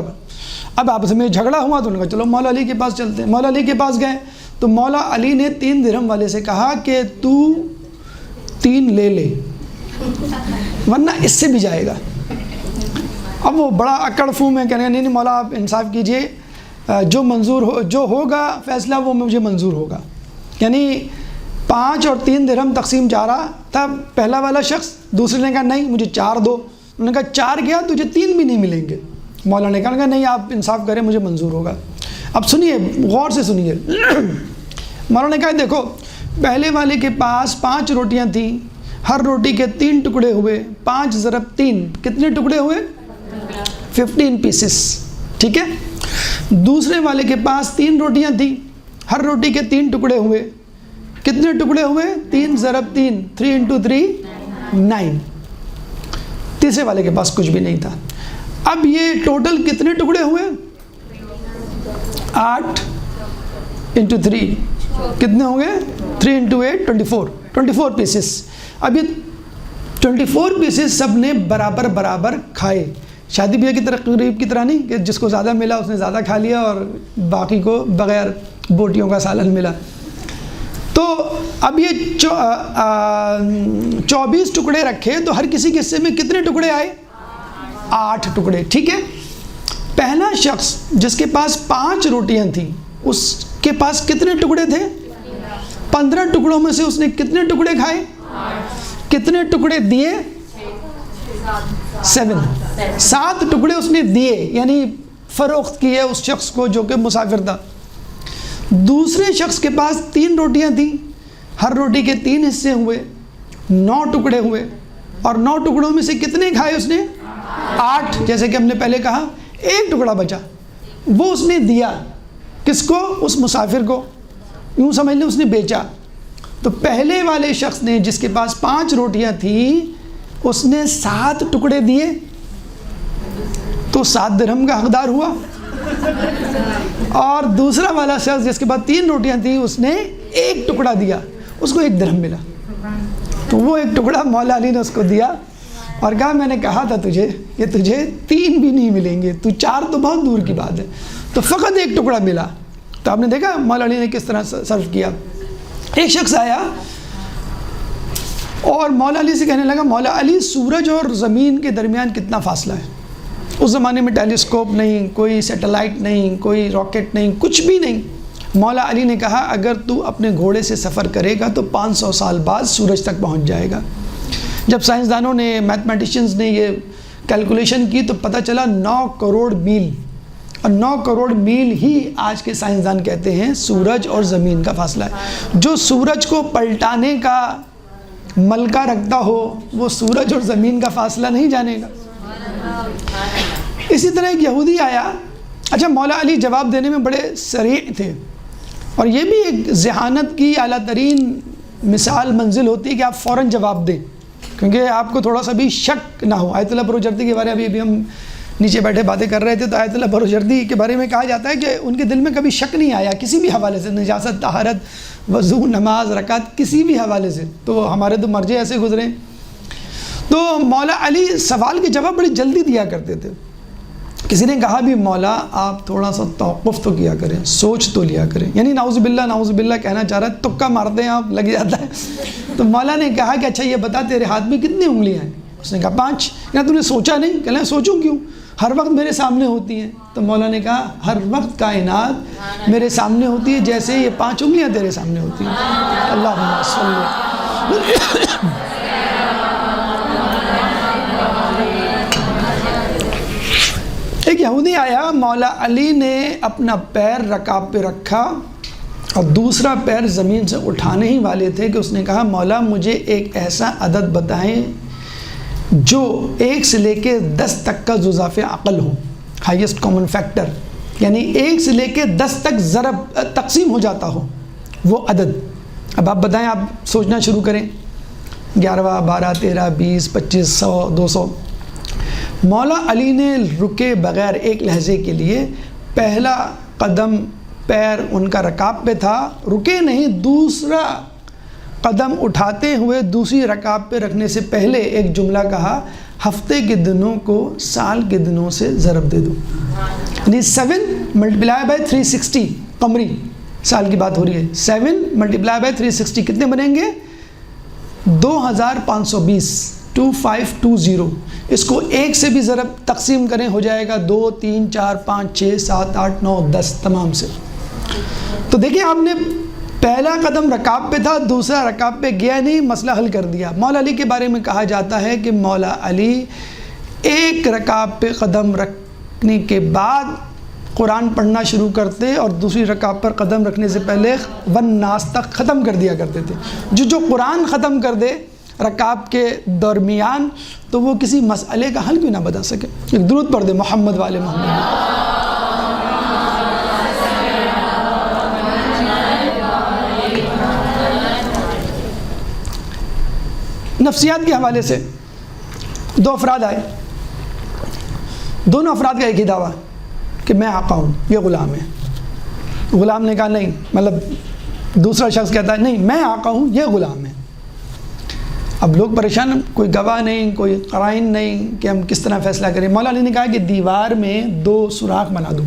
اب آپس میں جھگڑا ہوا تو انہوں نے کہا چلو مولا علی کے پاس چلتے ہیں۔ مولا علی کے پاس گئے تو مولا علی نے 3 درہم والے سے کہا کہ تو 3 لے لے ورنہ اس سے بھی جائے گا۔ اب وہ بڑا اکڑ فو میں کہنے نہیں مولا آپ انصاف کیجئے، جو منظور ہو، جو ہوگا فیصلہ وہ مجھے منظور ہوگا۔ یعنی 5 اور 3 درہم تقسیم جا رہا تھا پہلا والا شخص، دوسرے نے کہا نہیں مجھے 4 دو، انہوں نے کہا 4 گیا تجھے 3 بھی نہیں ملیں گے۔ مولا نے کہا نہیں آپ انصاف کریں مجھے منظور ہوگا۔ اب سنیے غور سے سنیے، مولا نے کہا دیکھو پہلے والے کے پاس 5 روٹیاں تھیں، ہر روٹی کے 3 ٹکڑے ہوئے، 5 ضرب 3 کتنے ٹکڑے ہوئے؟ 15 پیسز، ٹھیک ہے۔ دوسرے والے کے پاس 3 روٹیاں تھیں، ہر روٹی کے 3 ٹکڑے ہوئے، کتنے ٹکڑے ہوئے؟ 3 ضرب 3 3 × 3 9۔ تیسرے والے کے پاس کچھ بھی نہیں تھا۔ اب یہ ٹوٹل کتنے ٹکڑے ہوئے؟ 8 × 3 کتنے ہوں گے؟ 3 × 8 24 پیسز۔ اب یہ 24 پیسز سب نے برابر کھائے، شادی بیاہ کی تقریب کی طرح نہیں کہ جس کو زیادہ ملا اس نے زیادہ کھا لیا اور باقی کو بغیر بوٹیوں کا سالن ملا۔ تو اب یہ 24 ٹکڑے رکھے تو ہر کسی کے حصے میں کتنے ٹکڑے آئے؟ 8 ٹکڑے، ٹھیک ہے۔ پہلا شخص جس کے پاس 5 روٹیاں تھیں اس کے پاس کتنے ٹکڑے تھے؟ 15 ٹکڑوں میں سے اس نے کتنے ٹکڑے کھائے؟ کتنے ٹکڑے دیے؟ 7 ٹکڑے اس نے دیے، یعنی فروخت کیے اس شخص کو جو کہ مسافر تھا۔ دوسرے شخص کے پاس 3 روٹیاں تھیں، ہر روٹی کے 3 حصے ہوئے، 9 ٹکڑے ہوئے، اور 9 ٹکڑوں میں سے کتنے کھائے اس نے؟ 8، جیسے کہ ہم نے پہلے کہا۔ 1 ٹکڑا بچا، وہ اس نے دیا کس کو؟ اس مسافر کو، یوں سمجھ لیں اس نے بیچا۔ تو پہلے والے شخص نے جس کے پاس 5 روٹیاں تھیں اس نے 7 ٹکڑے دیے تو 7 درہم کا حقدار ہوا، اور دوسرا والا شخص جس کے پاس 3 روٹیاں تھیں اس نے 1 ٹکڑا دیا، اس کو 1 درہم ملا۔ تو وہ 1 ٹکڑا مولا علی نے اس کو دیا اور کہا میں نے کہا تھا تجھے کہ تجھے 3 بھی نہیں ملیں گے، تو 4 تو بہت دور کی بات ہے، تو فقط 1 ٹکڑا ملا۔ تو آپ نے دیکھا مولا علی نے کس طرح صرف کیا۔ ایک شخص آیا اور مولا علی سے کہنے لگا مولا علی سورج اور زمین کے درمیان کتنا فاصلہ ہے؟ اس زمانے میں ٹیلیسکوپ نہیں، کوئی سیٹلائٹ نہیں، کوئی راکٹ نہیں، کچھ بھی نہیں۔ مولا علی نے کہا اگر تو اپنے گھوڑے سے سفر کرے گا تو 500 سال بعد سورج تک پہنچ جائے گا۔ جب سائنسدانوں نے، میتھمیٹیشنز نے یہ کیلکولیشن کی تو پتہ چلا 9 کروڑ میل، اور 9 کروڑ میل ہی آج کے سائنسدان کہتے ہیں سورج اور زمین کا فاصلہ ہے۔ جو سورج کو پلٹانے کا ملکہ رکھتا ہو وہ سورج اور زمین کا فاصلہ نہیں جانے گا۔ اسی طرح ایک یہودی آیا، اچھا مولا علی جواب دینے میں بڑے سریع تھے، اور یہ بھی ایک ذہانت کی اعلیٰ ترین مثال منزل ہوتی ہے کہ آپ فوراً جواب دیں، کیونکہ آپ کو تھوڑا سا بھی شک نہ ہو۔ آیت اللہ بروجردی کے بارے میں ابھی ہم نیچے بیٹھے باتیں کر رہے تھے، تو آیت اللہ بروجردی کے بارے میں کہا جاتا ہے کہ ان کے دل میں کبھی شک نہیں آیا کسی بھی حوالے سے، نجاست، طہارت، وضو، نماز، رکعت، کسی بھی حوالے سے۔ تو ہمارے تو مرجع ایسے گزرے۔ تو مولا علی سوال کے جواب بڑی جلدی دیا کرتے تھے۔ کسی نے کہا بھی مولا آپ تھوڑا سا توقف تو کیا کریں، سوچ تو لیا کریں، یعنی نعوذ باللہ کہنا چاہ رہا ہے، تکا مارتے ہیں آپ، لگ جاتا ہے۔ تو مولا نے کہا کہ اچھا یہ بتا تیرے ہاتھ میں کتنی انگلیاں ہیں؟ اس نے کہا 5۔ کہا تو نے سوچا نہیں؟ کہنا سوچوں کیوں، ہر وقت میرے سامنے ہوتی ہیں۔ تو مولا نے کہا ہر وقت کائنات میرے سامنے ہوتی ہے جیسے یہ 5 انگلیاں تیرے سامنے ہوتی ہیں۔ اللہم صلی۔ ایک یہودی آیا، مولا علی نے اپنا پیر رکاب پہ رکھا اور دوسرا پیر زمین سے اٹھانے ہی والے تھے کہ اس نے کہا مولا مجھے ایک ایسا عدد بتائیں جو 1 سے لے کے 10 تک کا ضعف عقل ہو، ہائیسٹ کامن فیکٹر، یعنی 1 سے لے کے 10 تک ضرب تقسیم ہو جاتا ہو وہ عدد۔ اب آپ بتائیں، آپ سوچنا شروع کریں، 11، 12، 13، 20، 25، 100، 200۔ مولا علی نے رکے بغیر ایک لحظے کے لیے پہلا قدم پیر ان کا رکاب پہ تھا، رکے نہیں، دوسرا قدم اٹھاتے ہوئے دوسری رکاب پہ رکھنے سے پہلے ایک جملہ کہا، ہفتے کے دنوں کو سال کے دنوں سے ضرب دے دو، یعنی 7 × 360 قمری سال کی بات ہو رہی ہے، 7 × 360 کتنے بنیں گے؟ 2520، 2520۔ اس کو 1 سے بھی ضرب تقسیم کریں ہو جائے گا 2، 3، 4، 5، 6، 7، 8، 9، 10 تمام سے۔ تو دیکھیں آپ نے پہلا قدم رکاب پہ تھا، دوسرا رکاب پہ گیا نہیں، مسئلہ حل کر دیا۔ مولا علی کے بارے میں کہا جاتا ہے کہ مولا علی ایک رکاب پہ قدم رکھنے کے بعد قرآن پڑھنا شروع کرتے اور دوسری رکاب پر قدم رکھنے سے پہلے والناس تک ختم کر دیا کرتے تھے۔ جو قرآن ختم کر دے رکاب کے درمیان تو وہ کسی مسئلے کا حل بھی نہ بتا سکے۔ ایک درود پڑھ دے محمد والے محمد۔ نفسیات کے حوالے سے 2 افراد آئے، دونوں افراد کا ایک ہی دعویٰ کہ میں آقا ہوں، یہ غلام ہے۔ غلام نے کہا نہیں، مطلب دوسرا شخص کہتا ہے نہیں میں آقا ہوں، یہ غلام ہے۔ اب لوگ پریشان، کوئی گواہ نہیں، کوئی قرائن نہیں کہ ہم کس طرح فیصلہ کریں۔ مولا علی نے کہا کہ دیوار میں 2 سوراخ بنا دوں۔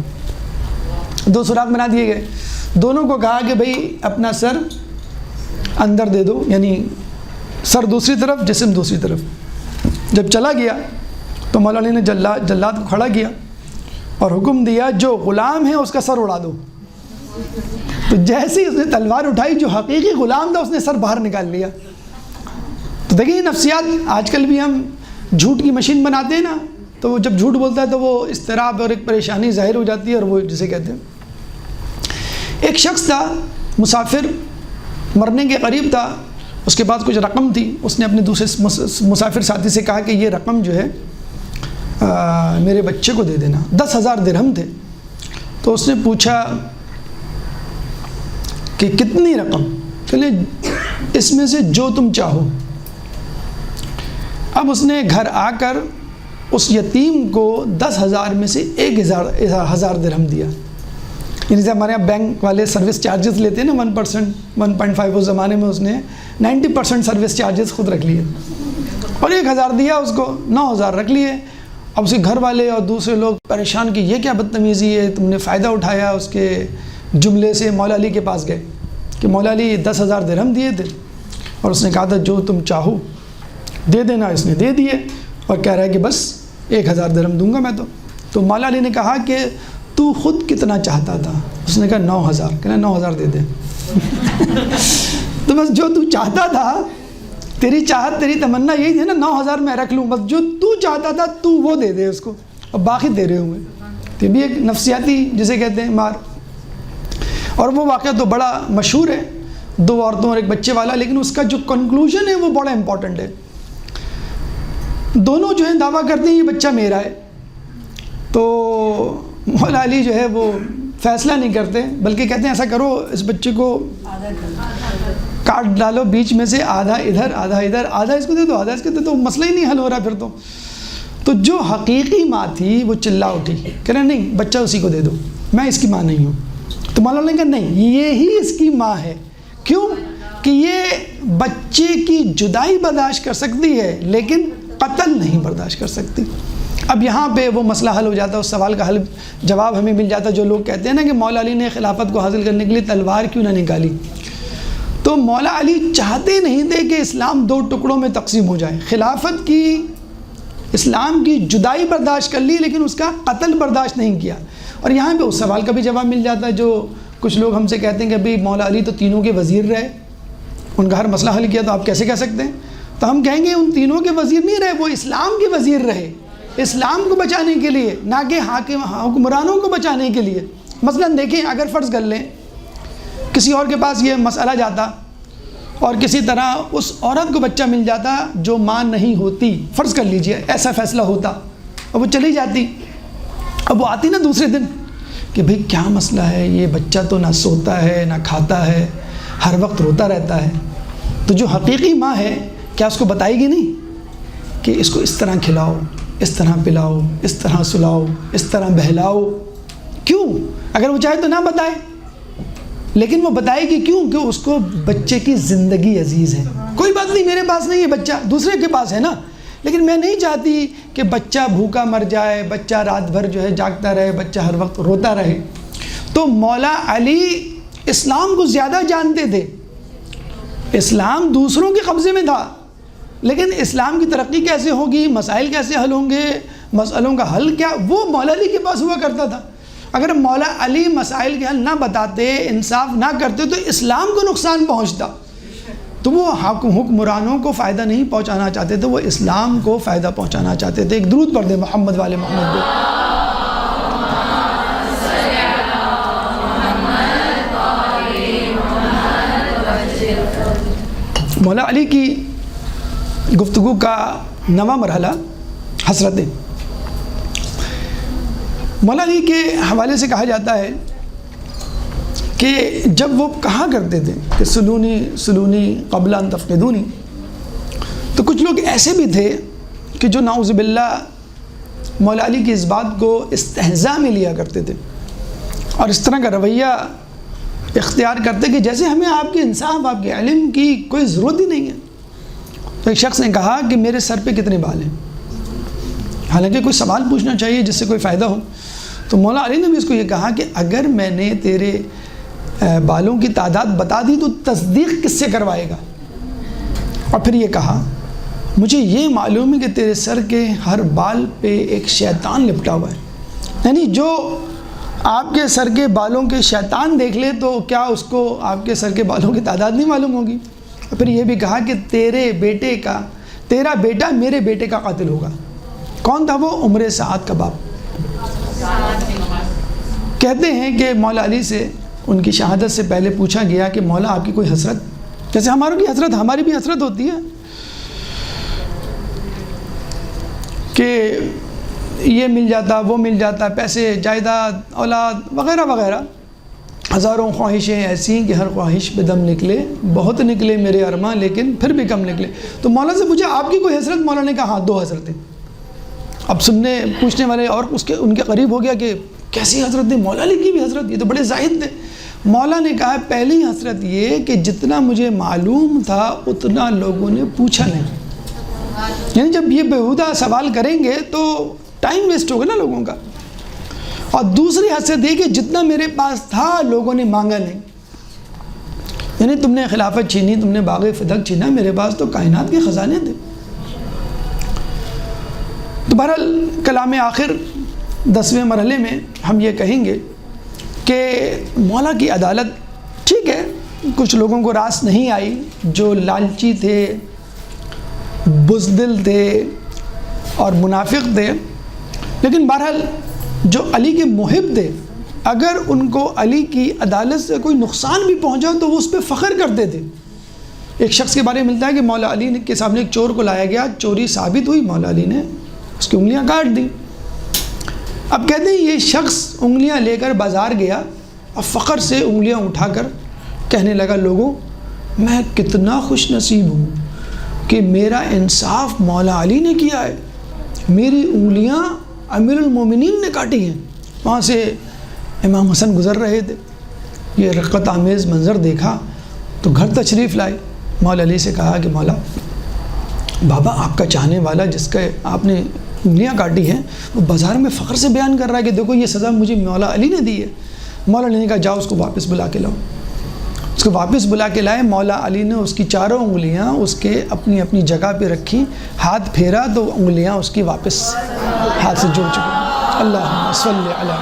2 سوراخ بنا دیے گئے، دونوں کو کہا کہ بھئی اپنا سر اندر دے دو، یعنی سر دوسری طرف، جسم دوسری طرف۔ جب چلا گیا تو مولا علی نے جلاد کو کھڑا کیا اور حکم دیا جو غلام ہے اس کا سر اڑا دو۔ تو جیسے ہی اس نے تلوار اٹھائی، جو حقیقی غلام تھا اس نے سر باہر نکال لیا۔ تو دیکھیں یہ نفسیات، آج کل بھی ہم جھوٹ کی مشین بناتے ہیں نا، تو وہ جب جھوٹ بولتا ہے تو وہ اضطراب اور ایک پریشانی ظاہر ہو جاتی ہے، اور وہ جسے کہتے ہیں۔ ایک شخص تھا مسافر، مرنے کے قریب تھا، اس کے پاس کچھ رقم تھی، اس نے اپنے دوسرے مسافر ساتھی سے کہا کہ یہ رقم جو ہے میرے بچے کو دے دینا۔ 10,000 درہم تھے۔ تو اس نے پوچھا کہ کتنی رقم؟ چلے اس میں سے جو تم چاہو. اب اس نے گھر آ کر اس یتیم کو 10,000 میں سے 1,000 درہم دیا. یعنی ہمارے یہاں بینک والے سروس چارجز لیتے ہیں نا 1%, 1.5, اس زمانے میں اس نے 90% سروس چارجز خود رکھ لیے اور 1,000 دیا اس کو, 9,000 رکھ لیے. اب اس کے گھر والے اور دوسرے لوگ پریشان کہ یہ کیا بدتمیزی ہے, تم نے فائدہ اٹھایا اس کے جملے سے. مولا علی کے پاس گئے کہ مولا علی 10,000 درہم دیے تھے اور اس نے کہا تھا جو تم چاہو دے دینا. اس نے دے دیے اور کہہ رہا ہے کہ بس 1,000 درہم دوں گا میں. تو مولا علی نے کہا کہ تو خود کتنا چاہتا تھا؟ اس نے کہا 9,000. کہنا 9,000 دے دے. تو بس جو تو چاہتا تھا, تیری چاہت تیری تمنا یہی تھی نا, 9,000 میں رکھ لوں, بس جو تو چاہتا تھا تو وہ دے دے اس کو, اور باقی دے رہے ہوئے. تو یہ بھی ایک نفسیاتی جسے کہتے ہیں مار. اور وہ واقعہ تو بڑا مشہور ہے, 2 عورتوں اور ایک بچے والا, لیکن اس کا جو کنکلوژن ہے وہ بڑا امپورٹنٹ ہے. دونوں جو ہیں دعویٰ کرتے ہیں یہ بچہ میرا ہے. تو مولا علی جو ہے وہ فیصلہ نہیں کرتے, بلکہ کہتے ہیں ایسا کرو اس بچے کو کاٹ ڈالو بیچ میں سے, آدھا ادھر آدھا ادھر, آدھا اس کو دے دو آدھا اس کو دے دو, مسئلہ ہی نہیں حل ہو رہا پھر. تو جو حقیقی ماں تھی وہ چلا اٹھی, کہہ رہے نہیں بچہ اسی کو دے دو, میں اس کی ماں نہیں ہوں. تو مولا علی نے کہا نہیں, یہی اس کی ماں ہے. کیوں؟ کہ یہ بچے کی جدائی برداشت کر سکتی ہے لیکن قتل نہیں برداشت کر سکتی. اب یہاں پہ وہ مسئلہ حل ہو جاتا ہے, اس سوال کا جواب ہمیں مل جاتا ہے. جو لوگ کہتے ہیں نا کہ مولا علی نے خلافت کو حاصل کرنے کے لیے تلوار کیوں نہ نکالی, تو مولا علی چاہتے نہیں تھے کہ اسلام 2 ٹکڑوں میں تقسیم ہو جائے. خلافت کی, اسلام کی جدائی برداشت کر لی لیکن اس کا قتل برداشت نہیں کیا. اور یہاں پہ اس سوال کا بھی جواب مل جاتا ہے. جو کچھ لوگ ہم سے کہتے ہیں کہ بھئی مولا علی تو تینوں کے وزیر رہے, ان کا ہر مسئلہ حل کیا, تو آپ کیسے کہہ سکتے ہیں؟ تو ہم کہیں گے ان تینوں کے وزیر نہیں رہے, وہ اسلام کے وزیر رہے, اسلام کو بچانے کے لیے, نہ کہ حکمرانوں کو بچانے کے لیے. مثلا دیکھیں, اگر فرض کر لیں کسی اور کے پاس یہ مسئلہ جاتا اور کسی طرح اس عورت کو بچہ مل جاتا جو ماں نہیں ہوتی, فرض کر لیجئے ایسا فیصلہ ہوتا, اور وہ چلی جاتی. اب وہ آتی نا دوسرے دن کہ بھئی کیا مسئلہ ہے, یہ بچہ تو نہ سوتا ہے نہ کھاتا ہے, ہر وقت روتا رہتا ہے. تو جو حقیقی ماں ہے کیا اس کو بتائے گی نہیں کہ اس کو اس طرح کھلاؤ, اس طرح پلاؤ, اس طرح سلاؤ, اس طرح بہلاؤ؟ کیوں؟ اگر وہ چاہے تو نہ بتائے, لیکن وہ بتائے گی. کیوں؟ کہ اس کو بچے کی زندگی عزیز ہے. کوئی بات نہیں, میرے پاس نہیں ہے بچہ, دوسرے کے پاس ہے نا, لیکن میں نہیں چاہتی کہ بچہ بھوکا مر جائے, بچہ رات بھر جو ہے جاگتا رہے, بچہ ہر وقت روتا رہے. تو مولا علی اسلام کو زیادہ جانتے تھے. اسلام دوسروں کے قبضے میں تھا, لیکن اسلام کی ترقی کیسے ہوگی, مسائل کیسے حل ہوں گے, مسئلوں کا حل کیا, وہ مولا علی کے پاس ہوا کرتا تھا. اگر مولا علی مسائل کے حل نہ بتاتے, انصاف نہ کرتے, تو اسلام کو نقصان پہنچتا. تو وہ حکمرانوں کو فائدہ نہیں پہنچانا چاہتے تھے, وہ اسلام کو فائدہ پہنچانا چاہتے تھے. ایک درود پڑھ دیں محمد والے محمد کو. مولا علی کی گفتگو کا نواں مرحلہ حسرتیں. مولا علی کے حوالے سے کہا جاتا ہے کہ جب وہ کہا کرتے تھے کہ سلونی سلونی قبل ان تفقدونی, تو کچھ لوگ ایسے بھی تھے کہ جو نعوذ باللہ مولا علی کی اس بات کو استہزاء میں لیا کرتے تھے اور اس طرح کا رویہ اختیار کرتے کہ جیسے ہمیں آپ کے انصاف, آپ کے علم کی کوئی ضرورت ہی نہیں ہے. تو ایک شخص نے کہا کہ میرے سر پہ کتنے بال ہیں, حالانکہ کوئی سوال پوچھنا چاہیے جس سے کوئی فائدہ ہو. تو مولا علی نے بھی اس کو یہ کہا کہ اگر میں نے تیرے بالوں کی تعداد بتا دی تو تصدیق کس سے کروائے گا؟ اور پھر یہ کہا مجھے یہ معلوم ہے کہ تیرے سر کے ہر بال پہ ایک شیطان لپٹا ہوا ہے. یعنی جو آپ کے سر کے بالوں کے شیطان دیکھ لے تو کیا اس کو آپ کے سر کے بالوں کی تعداد نہیں معلوم ہوگی؟ اور پھر یہ بھی کہا کہ تیرا بیٹا میرے بیٹے کا قاتل ہوگا. کون تھا وہ؟ عمر سعد کا باپ. کہتے ہیں کہ مولا علی سے ان کی شہادت سے پہلے پوچھا گیا کہ مولا آپ کی کوئی حسرت, جیسے ہماروں کی حسرت, ہماری بھی حسرت ہوتی ہے کہ یہ مل جاتا, وہ مل جاتا, پیسے, جائیداد, اولاد وغیرہ وغیرہ. ہزاروں خواہشیں ایسی ہیں کہ ہر خواہش پہ دم نکلے، بہت نکلے میرے ارماں لیکن پھر بھی کم نکلے۔ تو مولا سے پوچھا آپ کی کوئی حسرت؟ مولا نے کہا ہاں 2 حسرتیں۔ اب پوچھنے والے اور ان کے قریب ہو گیا کہ کیسی حسرت تھی؟ مولا علی کی بھی حسرت؟ یہ تو بڑے زاہد تھے۔ مولا نے کہا پہلی حسرت یہ کہ جتنا مجھے معلوم تھا اتنا لوگوں نے پوچھا نہیں، یعنی جب یہ بیہودہ سوال کریں گے تو ٹائم ویسٹ ہوگا نا لوگوں کا۔ اور دوسری حسرت یہ کہ جتنا میرے پاس تھا لوگوں نے مانگا نہیں، یعنی تم نے خلافت چھینی، تم نے باغ فدق چھینا، میرے پاس تو کائنات کے خزانے تھے۔ تو بہرحال کلام آخر 10ویں مرحلے میں ہم یہ کہیں گے کہ مولا کی عدالت ٹھیک ہے، کچھ لوگوں کو راس نہیں آئی، جو لالچی تھے، بزدل تھے اور منافق تھے، لیکن بہرحال جو علی کے محب تھے اگر ان کو علی کی عدالت سے کوئی نقصان بھی پہنچا تو وہ اس پہ فخر کرتے تھے۔ ایک شخص کے بارے میں ملتا ہے کہ مولا علی کے سامنے ایک چور کو لایا گیا، چوری ثابت ہوئی، مولا علی نے اس کی انگلیاں کاٹ دیں۔ اب کہتے ہیں یہ شخص انگلیاں لے کر بازار گیا اور فخر سے انگلیاں اٹھا کر کہنے لگا لوگوں میں کتنا خوش نصیب ہوں کہ میرا انصاف مولا علی نے کیا ہے، میری انگلیاں امیر المومنین نے کاٹی ہیں۔ وہاں سے امام حسن گزر رہے تھے، یہ رقت آمیز منظر دیکھا تو گھر تشریف لائے، مولا علی سے کہا کہ مولا بابا آپ کا چاہنے والا جس کا آپ نے انگلیاں کاٹی ہیں وہ بازار میں فخر سے بیان کر رہا ہے کہ دیکھو یہ سزا مجھے مولا علی نے دی ہے۔ مولا علی نے کہا جاؤ اس کو واپس بلا کے لاؤ۔ اس کو واپس بلا کے لائے، مولا علی نے اس کی چاروں انگلیاں اس کے اپنی اپنی جگہ پہ رکھی، ہاتھ پھیرا تو انگلیاں اس کی واپس ہاتھ سے جڑ چکی۔ اللہم صلی علی۔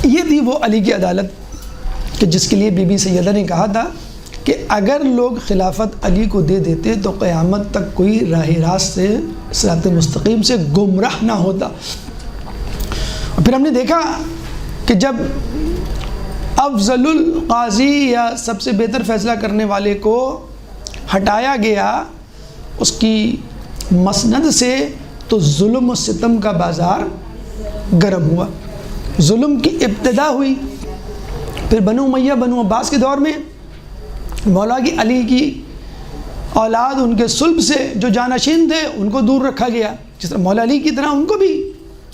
یہ تھی وہ علی کی عدالت کہ جس کے لیے بی بی سیدہ نے کہا تھا کہ اگر لوگ خلافت علی کو دے دیتے تو قیامت تک کوئی راہ راست سے صراط مستقیم سے گمراہ نہ ہوتا۔ اور پھر ہم نے دیکھا کہ جب افضل القاضی یا سب سے بہتر فیصلہ کرنے والے کو ہٹایا گیا اس کی مسند سے تو ظلم و ستم کا بازار گرم ہوا، ظلم کی ابتدا ہوئی۔ پھر بنو امیہ بنو عباس کے دور میں مولا کی علی کی اولاد ان کے صلب سے جو جانشین تھے ان کو دور رکھا گیا، جس طرح مولا علی کی طرح ان کو بھی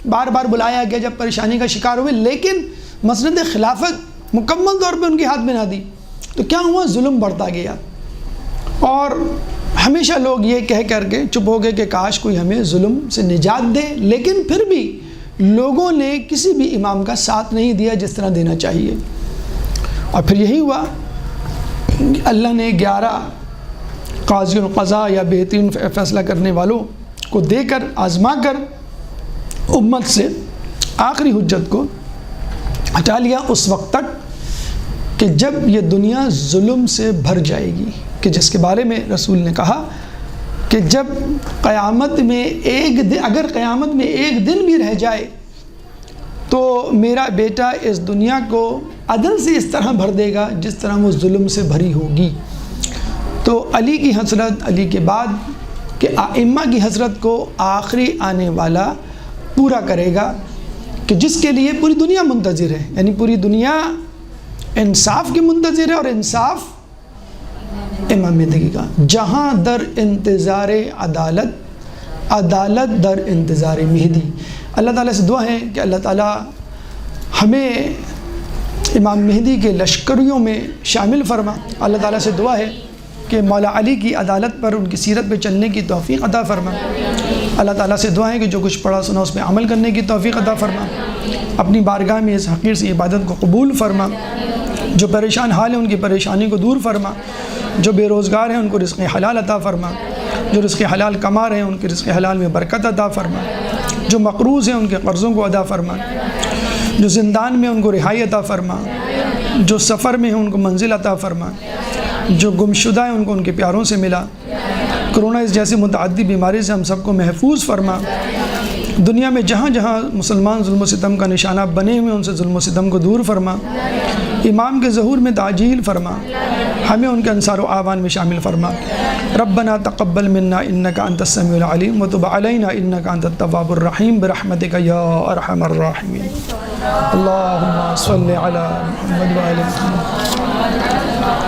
بار بار بلایا گیا جب پریشانی کا شکار ہوئے، لیکن مسند خلافت مکمل طور پہ ان کے ہاتھ میں نہ دی تو کیا ہوا؟ ظلم بڑھتا گیا۔ اور ہمیشہ لوگ یہ کہہ کر کے چپ ہو گئے کہ کاش کوئی ہمیں ظلم سے نجات دے، لیکن پھر بھی لوگوں نے کسی بھی امام کا ساتھ نہیں دیا جس طرح دینا چاہیے۔ اور پھر یہی ہوا کہ اللہ نے 11 قاضی القضاء یا بہترین فیصلہ کرنے والوں کو دے کر آزما کر امت سے آخری حجت کو ہٹا لیا اس وقت تک کہ جب یہ دنیا ظلم سے بھر جائے گی، کہ جس کے بارے میں رسول نے کہا کہ جب قیامت میں اگر قیامت میں ایک دن بھی رہ جائے تو میرا بیٹا اس دنیا کو عدل سے اس طرح بھر دے گا جس طرح وہ ظلم سے بھری ہوگی۔ تو علی کی حسرت علی کے بعد کہ ائمہ کی حسرت کو آخری آنے والا پورا کرے گا، کہ جس کے لیے پوری دنیا منتظر ہے، یعنی پوری دنیا انصاف کی منتظر ہے، اور انصاف امام مہدی کا، جہاں در انتظار عدالت، عدالت در انتظار مہدی۔ اللہ تعالیٰ سے دعا ہے کہ اللہ تعالیٰ ہمیں امام مہدی کے لشکریوں میں شامل فرما۔ اللہ تعالیٰ سے دعا ہے کہ مولا علی کی عدالت پر ان کی سیرت پہ چلنے کی توفیق عطا فرما۔ اللہ تعالیٰ سے دعا ہے کہ جو کچھ پڑھا سنا اس پہ عمل کرنے کی توفیق عطا فرما۔ اپنی بارگاہ میں اس حقیر سی عبادت کو قبول فرما۔ جو پریشان حال ہیں ان کی پریشانی کو دور فرما۔ جو بے روزگار ہیں ان کو رزق حلال عطا فرما۔ جو رزق حلال کما رہے ہیں ان کے رزق حلال میں برکت عطا فرما۔ جو مقروض ہیں ان کے قرضوں کو ادا فرما۔ جو زندان میں ان کو رہائی عطا فرما۔ جو سفر میں ہیں ان کو منزل عطا فرما۔ جو گمشدہ ہیں ان کو ان کے پیاروں سے ملا۔ کرونا اس جیسی متعدی بیماری سے ہم سب کو محفوظ فرما۔ دنیا میں جہاں جہاں مسلمان ظلم و ستم کا نشانہ بنے ہوئے ان سے ظلم و ستم کو دور فرما، امام کے ظہور میں تعجیل فرما، ہمیں ان کے انصار و اعوان میں شامل فرما۔ ربنا تقبل منا انک انت السمیع العلیم وتب علینا انک انت التواب الرحیم برحمتک یا ارحم الراحمین۔ اللہم صلی علی محمد وآل محمد۔